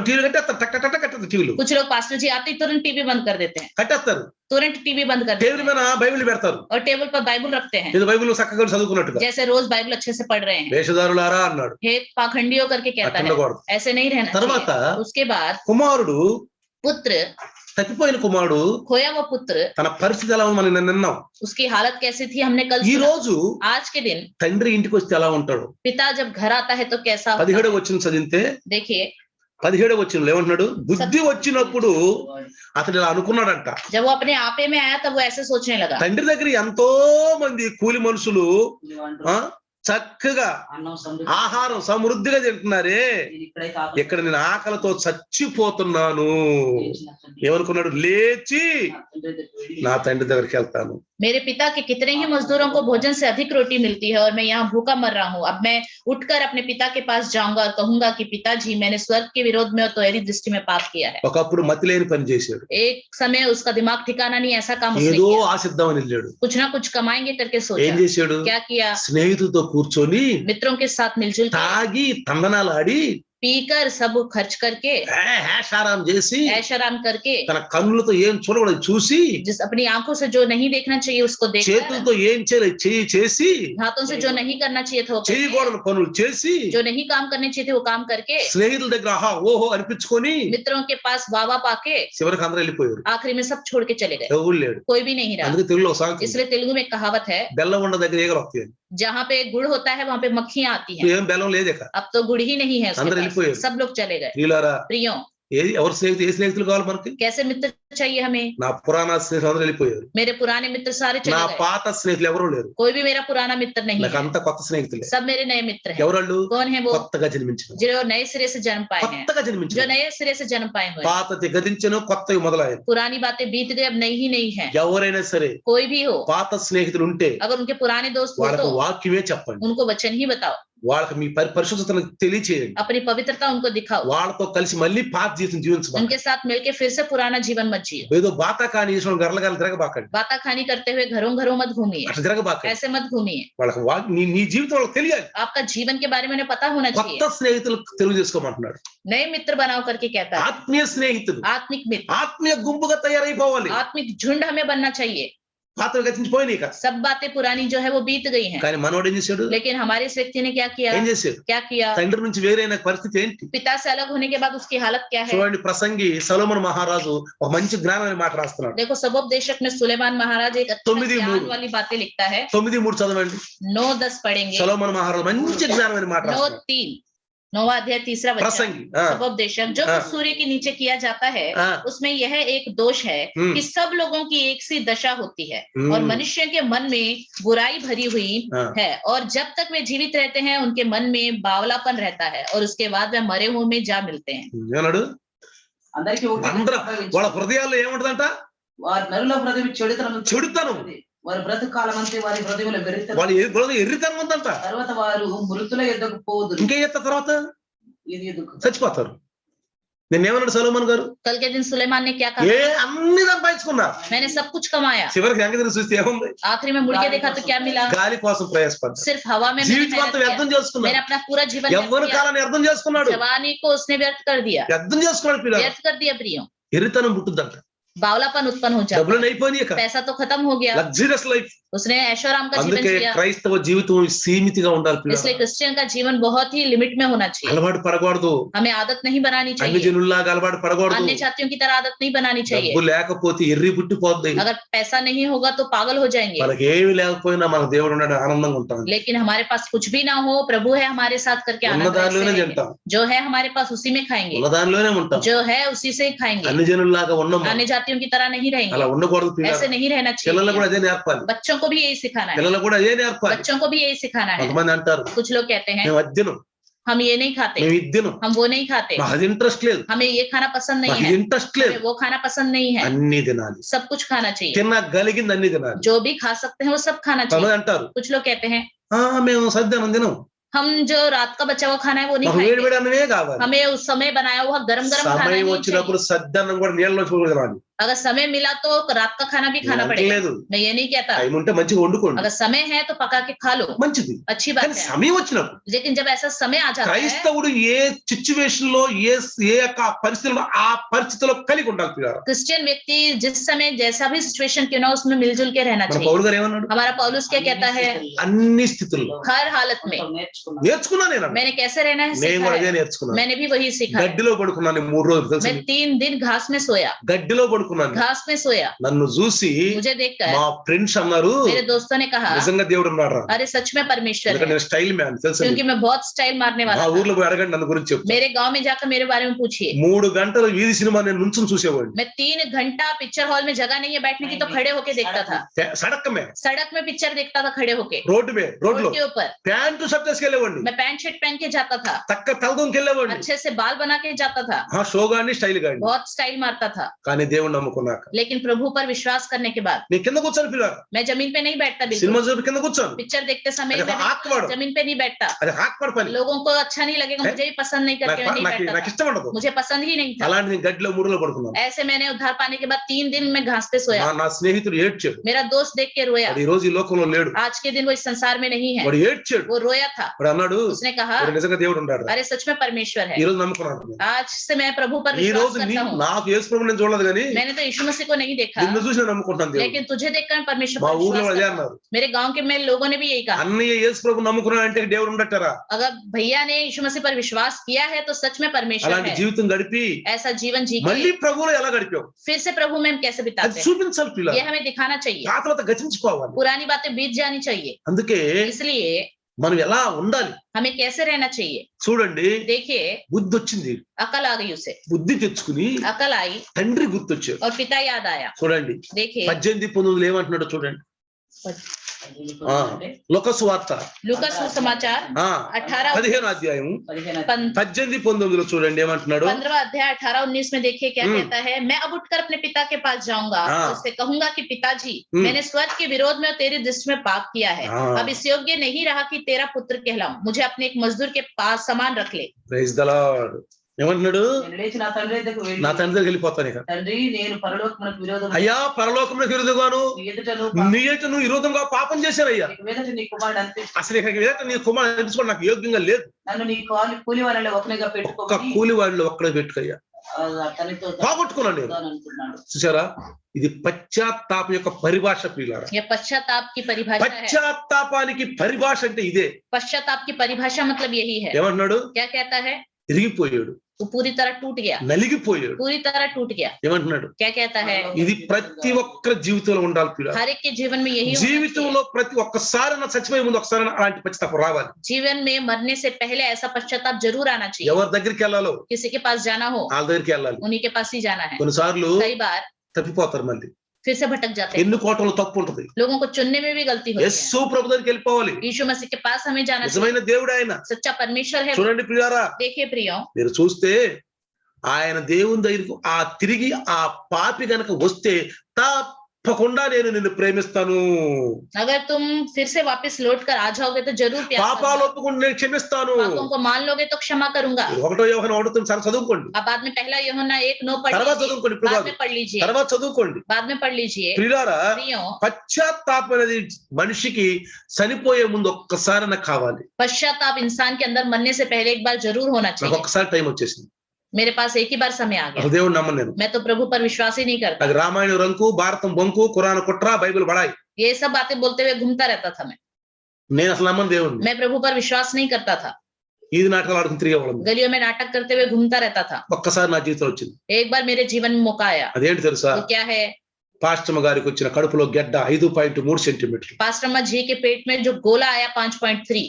టీవీలు కట్టేస్తారు, టక్ టక్ టక్ కట్టేస్తారు, టీవీలు कुछ लोग पास्टर जी आते ही तुरंत टीवी बंद कर देते हैं, కట్టేస్తారు. तुरंत टीवी बंद कर देते టేబుల్ हैं మీద బైబిల్ పెడతారు, और टेबल पर बाइबल रखते हैं, ఇది బైబిల్ చక్కగా చదువుకున్నట్టుగా. जैसे रोज बाइबल अच्छे से पढ़ रहे हैं। వేషధారులారా అన్నాడు, हे पाखंडियों करके कहता అట్లా है, ఉండకూడదు. ऐसे नहीं रहना తర్వాత चाहिए। उसके बाद కుమారుడు, पुत्र, తప్పిపోయిన కుమారుడు खोया हुआ पुत्र, తన పరిస్థితి ఎలా ఉంది మనం నిన్న విన్నాం. उसकी हालत कैसी थी हमने कल ఈ सुना। రోజు आज के दिन తండ్రి ఇంటికి వస్తే ఎలా ఉంటాడు. पिता जब घर आता है तो कैसा होता 17వ है? వచనం చదివితే, देखिए 17వ వచనంలో ఏమంటున్నాడు, బుద్ధి వచ్చినప్పుడు అతడు ఇలా అనుకున్నాడంట. जब वो अपने आपे में आया तब वो ऐसे सोचने लगा। తండ్రి దగ్గర ఎంతో మంది కూలి మనుషులు ఆ చక్కగా ఆహారం సమృద్ధిగా తింటున్నారే, ఇక్కడ నేను ఆకలితో చచ్చిపోతున్నాను. ఏమనుకున్నాడు, లేచి నా తండ్రి దగ్గరికి వెళ్తాను. मेरे पिता के कितने ही मजदूरों को भोजन से अधिक रोटी मिलती है और मैं यहाँ भूखा मर रहा हूँ। अब मैं उठकर अपने पिता के पास जाऊंगा और कहूंगा कि पिताजी, मैंने स्वर्ग के विरोध में और तुम्हारी दृष्टि में पाप किया है। ఒకప్పుడు మతి లేని పని చేశాడు, एक समय उसका दिमाग ठिकाना नहीं, ऐसा काम उसने ఏదో किया। ఆశిద్దామని వెళ్ళాడు. कुछ ना कुछ कमाएंगे करके ఏం सोचा। చేశాడు, क्या किया, స్నేహితులతో కూర్చొని मित्रों के साथ मिलजुल कर తాగి తందనాలు ఆడి पीकर सब खर्च करके హేషారాం చేసి ऐशाराम करके తన కన్నులతో ఏం చూడకూడదు చూసి, जिस अपनी आंखों से जो नहीं देखना चाहिए उसको देखकर, చేతులతో ఏం చేయలేదు చెయ్యి చేసి, हाथों से जो नहीं करना चाहिए था वो करके, చేయకూడని పనులు చేసి, जो नहीं काम करने चाहिए थे वो काम करके, స్నేహితుల దగ్గర ఆహా ఓహో అనిపించుకొని मित्रों के पास वाह पाके చివరికి అందరూ వెళ్ళిపోయారు. आखिरी में सब छोड़ के चले गए, ఎవరు లేడు. कोई भी नहीं रहा। అందుకే తెలుగులో ఒక సామెత ఉంది, इसलिए तेलुगु में एक कहावत है, బెల్లం ఉన్న దగ్గర ఈగలు వస్తాయి. जहाँ पे गुड़ होता है वहाँ पे मक्खियां आती हैं। ఏం బెల్లం లేదు ఇక. अब तो गुड़ ही नहीं है उसके अंदर पास, వెళ్ళిపోయారు. सब लोग चले गए। ప్రియులారా, प्रियो, ఎవరు స్నేహితులు, ఏ స్నేహితులు కావాలి మనకి? कैसे मित्र चाहिए हमें? నా పురాణ స్నేహితులు అందరూ వెళ్ళిపోయారు. मेरे पुराने मित्र सारे నా चले गए, పాత స్నేహితులు ఎవరు లేరు. कोई भी मेरा पुराना मित्र नहीं నాకు है, అంత కొత్త స్నేహితులే. सब मेरे नए मित्र हैं। ఎవరు? कौन है वो? కొత్తగా జన్మించిన, जो नए सिरे से जन्म पाए हैं, కొత్తగా जो జన్మించిన, नए सिरे से जन्म पाए हुए हैं। పాతది గతించను కొత్తవి మొదలయ్యాయి. पुरानी बातें बीत गई, अब नई ही नहीं है। ఎవరైనా సరే कोई भी हो, పాత స్నేహితులు ఉంటే अगर उनके पुराने दोस्त हो వాళ్ళకు तो వాక్యమే చెప్పండి. उनको वचन ही बताओ, వాళ్ళకి మీ పరిశుద్ధతను తెలియచేయండి. अपनी पवित्रता उनको दिखाओ, వాళ్ళతో కలిసి మళ్ళీ పాత జీవితం జీవించబాకండి. उनके साथ मिलके फिर से पुराना जीवन मत जियो। ఏదో బాతా కాని చేసిన గర్ల గర్ల తిరగబాకండి, बाता खानी करते हुए घरों घरों मत घूमिए, అట్లా తిరగబాకండి. ऐसे मत घूमिए। వాళ్ళకి నీ జీవితం వాళ్ళకి తెలియాలి. आपका जीवन के बारे में उन्हें पता होना चाहिए। కొత్త స్నేహితులు తెలుగు చేసుకోమంటున్నాడు. नए मित्र बनाओ करके कहता है, ఆత్మీయ స్నేహితులు आत्मिक मित्र, ఆత్మీయ గుంపుగా తయారైపోవాలి. आत्मिक झुंड हमें बनना चाहिए। పాతవి గతించిపోయినాయి ఇక. सब बातें पुरानी जो है वो बीत गई हैं। కానీ మనోడు ఏం చేశాడు? लेकिन हमारे इस व्यक्ति ने क्या किया? ఏం చేశాడు? क्या किया? తండ్రి నుంచి వేరైన పరిస్థితి ఏంటి? पिता से अलग होने के बाद उसकी हालत क्या है? చూడండి, ప్రసంగి సొలొమోను మహారాజు ఒక మంచి జ్ఞానమైన మాట రాస్తున్నాడు. देखो सबोपदेशक में सुलेमान महाराज एक अच्छी 9:3 ज्ञान वाली बातें लिखता है। 9:3 చదవండి. 9:10 पढ़ेंगे। సొలొమోను మహారాజు మంచి జ్ఞానమైన మాట రాస్తున్నాడు. 9:3 9वां अध्याय 3रा वचन। ప్రసంగి सबोपदेशक जो कुछ सूर्य के नीचे किया जाता है उसमें यह एक दोष है कि सब लोगों की एक सी दशा होती है और मनुष्य के मन में बुराई भरी हुई है और जब तक वे जीवित रहते हैं उनके मन में बावलापन रहता है और उसके बाद वे मरे हुए में जा मिलते हैं। ఏమన్నాడు? అందరికీ వాళ్ళ హృదయాల్లో ఏముంటదంట? వారి నరుల హృదయం చెడుతనం. వారి బ్రతుకాలం అంతే వారి హృదయంలో వెర్రితనం. వాళ్ళ ఎర్రితనం ఉందంట. తర్వాత వారు మృతుల యొద్దకు పోదురు. ఇంకేం చేస్తారు? తర్వాత ఇది చచ్చిపోతారు. నేనేమన్నాడు సొలొమోను గారు? कल के दिन सुलेमान ने क्या कहा? అన్ని సంపాదించుకున్నారు. मैंने सब कुछ कमाया। చివరికి వెనక తిరిగి చూస్తే ఏముంది? आखिरी में मुड़ के देखा तो क्या मिला? గాలి కోసం ప్రయాసపడ్డాడు. सिर्फ हवा में मैंने జీవితం అంతా వ్యర్థం मैंने చేసుకున్నాడు. अपना पूरा जीवन व्यर्थ యవ్వన किया। కాలాన్ని వ్యర్థం చేసుకున్నాడు. जवानी को उसने व्यर्थ कर दिया। వ్యర్థం చేసుకున్నాడు పిల్లలు. व्यर्थ कर दिया प्रियो। ఎర్రితనం పుట్టుద్దంట. बावलापन उत्पन्न हो जाता డబ్బులు అయిపోయినాయి. है। पैसा तो खत्म हो गया। Luxurious life. उसने ऐशोआराम का जीवन అందుకే जिया। క్రైస్తవ జీవితం సీమితిగా ఉండాలి इसलिए పిల్లలు. क्रिश्चियन का जीवन बहुत ही लिमिट में होना चाहिए। అలవాటు పడకూడదు. हमें आदत नहीं बनानी అన్ని चाहिए। జనుల్లాగా అలవాటు పడకూడదు. अन्य जातियों की तरह आदत नहीं बनानी चाहिए। డబ్బు లేకపోతే ఎర్రి పుట్టిపోద్ది. अगर पैसा नहीं होगा तो पागल हो जाएंगे। మనకి ఏమి లేకపోయినా మన దేవుడు ఉన్నాడు, ఆనందంగా ఉంటాం. लेकिन हमारे पास कुछ भी ना हो, प्रभु है हमारे साथ करके ఉన్న आनंद దానిలోనే से తింటాం. रहेंगे। जो है हमारे पास उसी में खाएंगे। ఉన్న దానిలోనే ఉంటాం. जो है उसी से खाएंगे। అన్ని జనుల్లాగా ఉన్నాం. अन्य जातियों की तरह नहीं అలా रहेंगे। ఉండకూడదు పిల్లలు. ऐसे नहीं रहना పిల్లలు కూడా चाहिए। అదే నేర్పాలి. बच्चों को भी यही सिखाना है। పిల్లలు కూడా అదే నేర్పాలి. बच्चों को भी यही सिखाना है। కొంతమంది అంటారు कुछ लोग कहते हैं మేము అద్దెను, हम ये नहीं खाते, మేము ఇద్దెను, हम वो नहीं खाते, మాకు అది ఇంట్రెస్ట్ లేదు, हमें ये खाना पसंद नहीं మాకు है, ఇంట్రెస్ట్ లేదు. हमें वो खाना पसंद नहीं है। అన్ని తినాలి. सब कुछ खाना चाहिए। తినగలిగింది అన్ని తినాలి. जो भी खा सकते हैं वो सब खाना కొంతమంది चाहिए। అంటారు कुछ लोग कहते हैं మేము సద్యానం తినం, हम जो रात का बचा हुआ खाना है वो नहीं మాకు వేడి खाएंगे, వేడి అన్నమే కావాలి. हमें उस समय बनाया हुआ गरम गरम खाना సమయం नहीं వచ్చినప్పుడు चाहिए। సద్యానం కూడా నీళ్ళలో చూడాలి. अगर समय मिला तो रात का खाना भी खाना నేను पड़ेगा। అంటలేదు. मैं ये नहीं कहता। టైం ఉంటే మంచిగా వండుకోండి, अगर समय है तो पका के खा लो, మంచిది. अच्छी बात కానీ है। సమయం వచ్చినప్పుడు लेकिन जब ऐसा समय आ जाता है, క్రైస్తవుడు ఏ సిచ్యువేషన్ లో ఏ యొక్క పరిస్థితుల్లో ఆ పరిస్థితిలో కలిగి ఉండాలి పిల్లలు. क्रिश्चियन व्यक्ति जिस समय जैसा भी सिचुएशन क्यों ना उसमें मिलजुल के रहना మన चाहिए। పౌలు గారు ఏమన్నాడు? हमारा पौलुस क्या कहता है? అన్ని స్థితుల్లో हर हालत में నేర్చుకున్నా నేను అన్నాడు. मैंने कैसे रहना है నేను सीखा కూడా అదే है। నేర్చుకున్నాను. मैंने भी वही सीखा है। గడ్డిలో పడుకున్నాను 3 రోజులు తెలుసు. मैं 3 दिन घास में सोया, గడ్డిలో పడుకున్నాను. घास में सोया। నన్ను చూసి मुझे देखकर మా ఫ్రెండ్స్ అన్నారు मेरे दोस्तों ने कहा నిజంగా దేవుడు ఉన్నాడు రా. अरे सच में परमेश्वर ఎందుకంటే है, నేను స్టైల్ మ్యాన్ తెలుసు. क्योंकि मैं बहुत स्टाइल मारने మా वाला था। ఊర్లో పోయి అడగండి నన్ను గురించి చెప్తా. मेरे गांव में जाकर मेरे बारे में पूछिए। 3 గంటలు వీధి సినిమా నేను నుంచుని చూసేవాడిని. मैं 3 घंटा पिक्चर हॉल में जगह नहीं है बैठने की तो खड़े होके देखता था। సడక్ మే सड़क में पिक्चर देखता था खड़े होके, రోడ్డు మే రోడ్లో रोड के ऊपर। ప్యాంటు షర్ట్ వేసుకెళ్ళేవాడిని. मैं पैंट शर्ट पहन के जाता था, తక్క తలదొంకి వెళ్ళేవాడిని. अच्छे से बाल बना के जाता था, ఆ షో గాని స్టైల్ గాని. बहुत स्टाइल मारता था। కానీ దేవుడు నమ్ముకున్నాక लेकिन प्रभु पर विश्वास करने के बाद నేను కింద కూర్చొని పిల్లలు मैं जमीन पे नहीं बैठता। సినిమా बिल्कुल చూసి కింద కూర్చొని पिक्चर देखते समय अरे मैं हाथ जमीन पे नहीं बैठता। అది హాక్పడ పని. लोगों को अच्छा नहीं लगेगा, मुझे भी पसंद नहीं करके मैं नहीं నాకు बैठता నాకు था। ఇష్టం ఉండదు. मुझे पसंद ही नहीं था। అలాంటి నేను గడ్డిలో మురులో పడుకున్నాను. ऐसे मैंने उद्धार पाने के बाद 3 दिन में घास पे सोया। నా స్నేహితుడు ఏడ్చాడు. मेरा दोस्त देख के रोया। వాడు ఈ రోజు ఈ లోకంలో లేడు. आज के दिन वो इस संसार में नहीं है, వాడు ఏడ్చాడు. वो रोया था। వాడు అన్నాడు उसने कहा వాడు నిజంగా దేవుడు ఉన్నాడు. अरे सच में परमेश्वर है। ఈ రోజు నమ్ముకున్నాను. आज से मैं प्रभु पर ఈ विश्वास రోజు करता हूँ। నాకు యేసు ప్రభువుని నేను చూడలేదు కానీ मैंने तो यीशु मसीह को नहीं देखा, నిన్ను చూసి నేను నమ్ముకుంటాను దేవుడు. लेकिन तुझे देखकर मैं परमेश्वर మా पर ఊర్లో विश्वास అదే करता हूँ। అన్నారు. मेरे गांव के में लोगों ने भी यही कहा, అన్నయ్య యేసు ప్రభు నమ్ముకున్నాడంటే దేవుడు ఉండటారా? अगर भैया ने यीशु मसीह पर विश्वास किया है तो सच में परमेश्वर అలాంటి है। జీవితం గడిపి ऐसा जीवन जी మళ్ళీ के ప్రభువులో ఎలా గడిపావు फिर से प्रभु में हम कैसे అది बिताते हैं, చూపించాలి పిల్లలు. ये हमें दिखाना चाहिए। ఆ తర్వాత గతించుకోవాలి. पुरानी बातें बीत जानी चाहिए। అందుకే इसलिए మనం ఎలా ఉండాలి हमें कैसे रहना चाहिए। చూడండి. देखिए బుద్ధి వచ్చింది. अकल आ गई उसे, బుద్ధి తెచ్చుకుని अकल आई తండ్రి గుర్తొచ్చాడు. और पिता याद आया। చూడండి देखिए 18:19 ఏమంటున్నాడు చూడండి. లోకసు వార్త लूका सुसमाचार 18 15 అధ్యాయం 15 18-19 చూడండి ఏమంటున్నాడు. 15वां अध्याय 18-19 में देखिए क्या कहता है। मैं अब उठकर अपने पिता के पास जाऊंगा हाँ। और उससे कहूंगा कि पिताजी मैंने स्वर्ग के विरोध में और तेरी दृष्टि में पाप किया है। हाँ। अब इस योग्य नहीं रहा कि तेरा पुत्र कहलाऊं, मुझे अपने एक मजदूर के पास समान रख ले। Praise the Lord. ఏమంటున్నాడు? నేను లేచి నా తండ్రి దగ్గరకు వెళ్ళి, నా తండ్రి దగ్గరికి వెళ్ళిపోతాను ఇక. తండ్రి నేను పరలోకమునకు విరోధం అయ్యా పరలోకంలో విరోధంగాను నీ ఎదుట నీ ఎదుట నువ్వు విరోధంగా పాపం చేశానయ్యా. మీదట నీ కుమారుడు అంతే అసలు ఇక ఎదుట నీ కుమారుడు అనిపించుకోవడం నాకు యోగ్యంగా లేదు. నన్ను నీ కూలి వాళ్ళలో ఒకనిగా ఒక్క పెట్టుకోమని కూలి వాళ్ళు ఒక్కడే పెట్టుకయ్యా. తనతో పోగొట్టుకున్నాను నేను. అనుకున్నాడు. చూసారా, ఇది పశ్చాత్తాపం యొక్క పరిభాష ప్రియులారా. ये पश्चाताप की परिभाषा है। పశ్చాత్తాపానికి పరిభాష అంటే ఇదే. पश्चाताप की परिभाषा मतलब यही है। ఏమంటున్నాడు? क्या कहता है? తిరిగిపోయాడు, वो पूरी तरह टूट गया, నలిగిపోయాడు. पूरी तरह टूट गया। ఏమంటున్నాడు? क्या कहता है? ఇది ప్రతి ఒక్కరి జీవితంలో ఉండాలి ప్రియులారా. हर एक के जीवन में यही होना జీవితంలో ప్రతి ఒక్కసారి చచ్చిపోయే ముందు ఒకసారి అలాంటి పశ్చాత్తాపం రావాలి. चाहिए। जीवन में मरने से पहले ऐसा पश्चाताप जरूर आना चाहिए। ఎవరి దగ్గరికి వెళ్ళాలో किसी के पास जाना हो, వాళ్ళ దగ్గరికి వెళ్ళాలి. उन्हीं के पास ही जाना है। కొన్నిసార్లు कई बार తప్పిపోతారు, మళ్ళీ फिर से भटक जाते हैं। ఎన్ని కోటలు తప్పు ఉంటది. लोगों को चुनने में भी गलती होती है। యేసు ప్రభు దగ్గరికి వెళ్ళిపోవాలి. यीशु मसीह के पास हमें जाना चाहिए। నిజమైన దేవుడు ఆయన. सच्चा परमेश्वर है। చూడండి ప్రియారా, देखिए प्रियो, మీరు చూస్తే ఆయన దేవుని దగ్గరికి తిరిగి ఆ పాపి గనక వస్తే తప్పకుండా నేను నిన్ను ప్రేమిస్తాను. अगर तुम फिर से वापस लौट कर आ जाओगे तो जरूर प्यार పాపాలు करूंगा। ఒప్పుకుంటే నేను క్షమిస్తాను. पापों को मान लोगे तो क्षमा करूंगा। 1 యోహాను 1:9 చదువుకోండి. अब बाद में पहला यूहन्ना 1:9 पढ़ తర్వాత लीजिए। చదువుకోండి, ఇప్పుడు बाद కాదు, में पढ़ लीजिए। తర్వాత చదువుకోండి. बाद में पढ़ लीजिए। ప్రియులారా, प्रियो, పశ్చాత్తాపం అనేది మనిషికి చనిపోయే ముందు ఒక్కసారి నాకు కావాలి. पश्चाताप इंसान के अंदर मरने से पहले एक बार जरूर होना నాకు चाहिए। ఒక్కసారి టైం వచ్చేసింది. मेरे पास एक ही बार समय आ गया। అసలు దేవుడు నమ్మను నేను. मैं तो प्रभु पर विश्वास ही नहीं करता। అది రామాయణ రంకు, భారతం బొంకు, ఖురాన్ కుట్ర, బైబిల్ బడాయి. ये सब बातें बोलते हुए घूमता रहता था मैं। నేను అసలు నమ్మను దేవుడిని. मैं प्रभु पर विश्वास नहीं करता था। ఈది నాటకాలు ఆడుకుని తిరిగేవాళ్ళం. गलियों में नाटक करते हुए घूमता रहता था। ఒక్కసారి నా జీవితంలో వచ్చింది. एक बार मेरे जीवन में मौका आया। అదేంటి తెలుసా? वो क्या है? పాస్టమ్మ గారికి వచ్చిన కడుపులో గెడ్డ 5.3 సెంటీమీటర్లు. पास्टर अम्मा जी के पेट में जो गोला आया 5.3,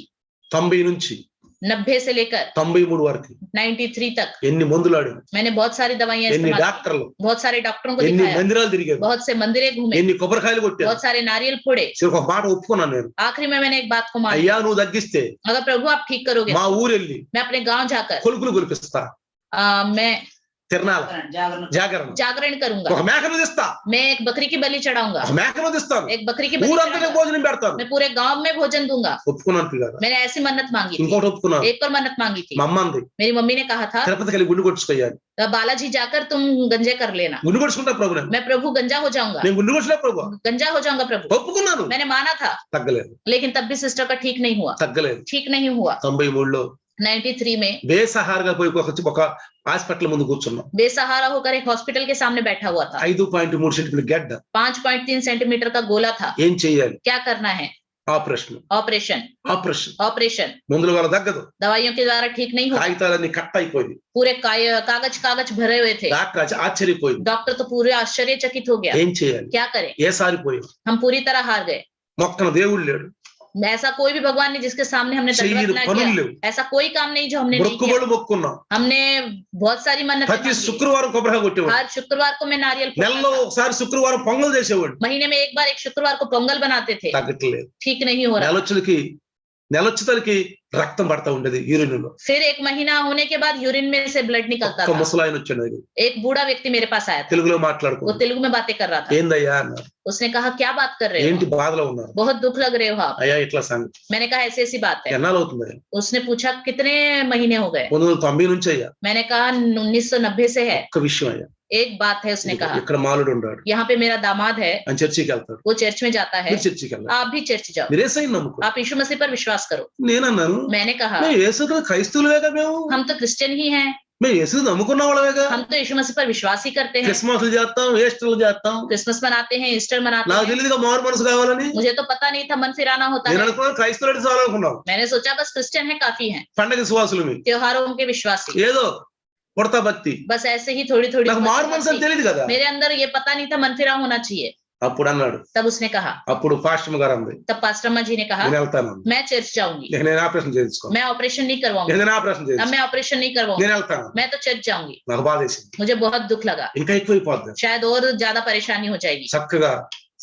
90 నుంచి 90 से लेकर 93 వరకు 93 तक ఎన్ని మందులు ఆడాను, मैंने बहुत सारी दवाइयां ఎన్ని इस्तेमाल की, డాక్టర్లు, बहुत सारे डॉक्टरों को ఎన్ని दिखाया, మందిరాలు తిరిగాను, बहुत से मंदिरें घूमे, ఎన్ని కొబ్బరికాయలు కొట్టాను. बहुत सारे नारियल फोड़े। చివరికి ఒక మాట ఒప్పుకున్నాను నేను. आखिरी में मैंने एक बात को माना, అయ్యా నువ్వు తగ్గిస్తే अगर प्रभु आप ठीक करोगे మా ఊరెళ్ళి मैं अपने गांव जाकर కొలుకులు కొలిపిస్తా, मैं తిరణాల జాగరణ జాగరణ जागरण करूंगा, ఒక మేకను తెస్తా, मैं एक बकरी की बलि चढ़ाऊंगा, ఒక మేకను తెస్తాను, एक बकरी की बलि ఊరంతనే चढ़ाऊंगा, భోజనం పెడతాను. मैं पूरे गांव में भोजन दूंगा। ఒప్పుకున్నాను పిల్లలు. मैंने ऐसी मन्नत मांगी थी। ఇంకోటి ఒప్పుకున్నాను. एक और मन्नत मांगी थी। మా అమ్మ అంది, मेरी मम्मी ने कहा था తిరుపతికి వెళ్ళి గుండు కొట్టుకోయాలి. बालाजी जाकर तुम गंजे कर लेना। గుండు కొట్టుకుంటా ప్రభు, मैं प्रभु गंजा हो जाऊंगा, నేను గుండు కొట్టుకున్నా ప్రభు. गंजा हो जाऊंगा प्रभु। ఒప్పుకున్నాను. मैंने माना था, తగ్గలేదు, लेकिन तब भी सिस्टर का ठीक नहीं हुआ, తగ్గలేదు. ठीक नहीं हुआ। 93లో 93 में బేసహారగా పోయి ఒక హాస్పిటల్ ముందు కూర్చున్నాం. बेसहारा होकर एक हॉस्पिटल के सामने बैठा हुआ था। 5.3 సెంటీమీటర్ గడ్డ. 5.3 सेंटीमीटर का गोला था। ఏం చేయాలి? क्या करना है? ఆపరేషన్. Operation, operation. ऑपरेशन। మందుల వల్ల తగ్గదు. दवाइयों के द्वारा ठीक नहीं हुआ। కాగితాలన్నీ కట్ అయిపోయింది. पूरे कागज भरे हुए थे। డాక్టర్ ఆశ్చర్యపోయింది. डॉक्टर तो पूरे आश्चर्यचकित हो गया। ఏం చేయాలి? क्या करें? ఏ సారిపోయాం. हम पूरी तरह हार गए। మొక్కన దేవుడు లేడు, ऐसा कोई भी भगवान नहीं जिसके सामने हमने दंडवत చెయ్యని ना పనులు किया। లేవు. ऐसा कोई काम नहीं जो हमने नहीं किया। మొక్కుబళ్ళు మొక్కున్నాం. हमने बहुत सारी मन्नतें ప్రతి मांगी। శుక్రవారం కొబ్బరికాయ కొట్టేవాడు. हर शुक्रवार को मैं नारियल फोड़ता నెలలో था। ఒకసారి శుక్రవారం పొంగల్ చేసేవాడు. महीने में एक बार एक शुक्रवार को पोंगल बनाते थे। తగ్గట్లేదు. ठीक नहीं हो रहा। నెలొచ్చేతలకి రక్తం పడతా ఉండేది యూరిన్ లో. फिर एक महीना होने के बाद यूरिन में से ब्लड निकलता ఒక था। ముసలాయన వచ్చాడు, एक बूढ़ा व्यक्ति मेरे पास आया था। తెలుగులో वो మాట్లాడుకున్నాడు. तेलुगु में बातें कर रहा था। ఏందయ్యా అన్నారు. उसने कहा क्या बात कर रहे ఏంటి हो? బాధలో ఉన్నారు? बहुत दुख लग रहे हो आप। అయ్యా ఇట్లా సంగతి. मैंने कहा ऐसी ऐसी बात है। ఎన్నాళ్ళు అవుతుంది? उसने पूछा कितने महीने हो गए? 1990 నుంచి అయ్యా. मैंने कहा 1990 से है। ఒక్క విషయం అయ్యా, एक बात है, उसने कहा ఇక్కడ మాలుడు ఉన్నాడు, यहाँ पे मेरा दामाद है, అని చర్చికి వెళ్తాడు. वो चर्च में जाता है, మీరు చర్చికి వెళ్ళాలి. आप भी चर्च जाओ, మీరు యేసయ్యని నమ్ముకో. आप यीशु मसीह पर विश्वास करो। నేనన్నాను, मैंने कहा మేము యేసుతో క్రైస్తవులేగా, మేము हम तो क्रिश्चियन ही हैं, మేము యేసుని నమ్ముకున్న వాళ్ళమేగా. हम तो यीशु मसीह पर विश्वास ही करते हैं। క్రిస్మస్లు చేస్తాం, ఈస్టర్లు చేస్తాం. क्रिसमस मनाते हैं, ईस्टर मनाते నాకు हैं। తెలియదుగా మారు మనసు కావాలని. मुझे तो पता नहीं था मन फिराना होता నేను है। అనుకున్నాను క్రైస్తవులు చాలా అనుకున్నాం. मैंने सोचा बस क्रिश्चियन है काफी है, పండగ విశ్వాసులు మీ त्योहारों के विश्वासी, ఏదో కొడతా భక్తి. बस ऐसे ही थोड़ी थोड़ी నాకు మారు మనసు అని తెలియదు కదా. मेरे अंदर ये पता नहीं था मन फिरा होना चाहिए। అప్పుడు అన్నాడు, तब उसने कहा, అప్పుడు పాస్టమ్ గారు అంది, तब पास्टर अम्मा जी ने कहा నేను వెళ్తాను, मैं चर्च जाऊंगी, నేను ఆపరేషన్ చేయించుకోను, मैं ऑपरेशन नहीं करवाऊंगी, నేను ఆపరేషన్ अब చేయించుకో, मैं ऑपरेशन नहीं करवाऊंगी, నేను వెళ్తాను. मैं तो चर्च जाऊंगी। నాకు బాధ వేసింది. मुझे बहुत दुख लगा, ఇంకా ఎక్కువైపోద్ది. शायद और ज्यादा परेशानी हो जाएगी। చక్కగా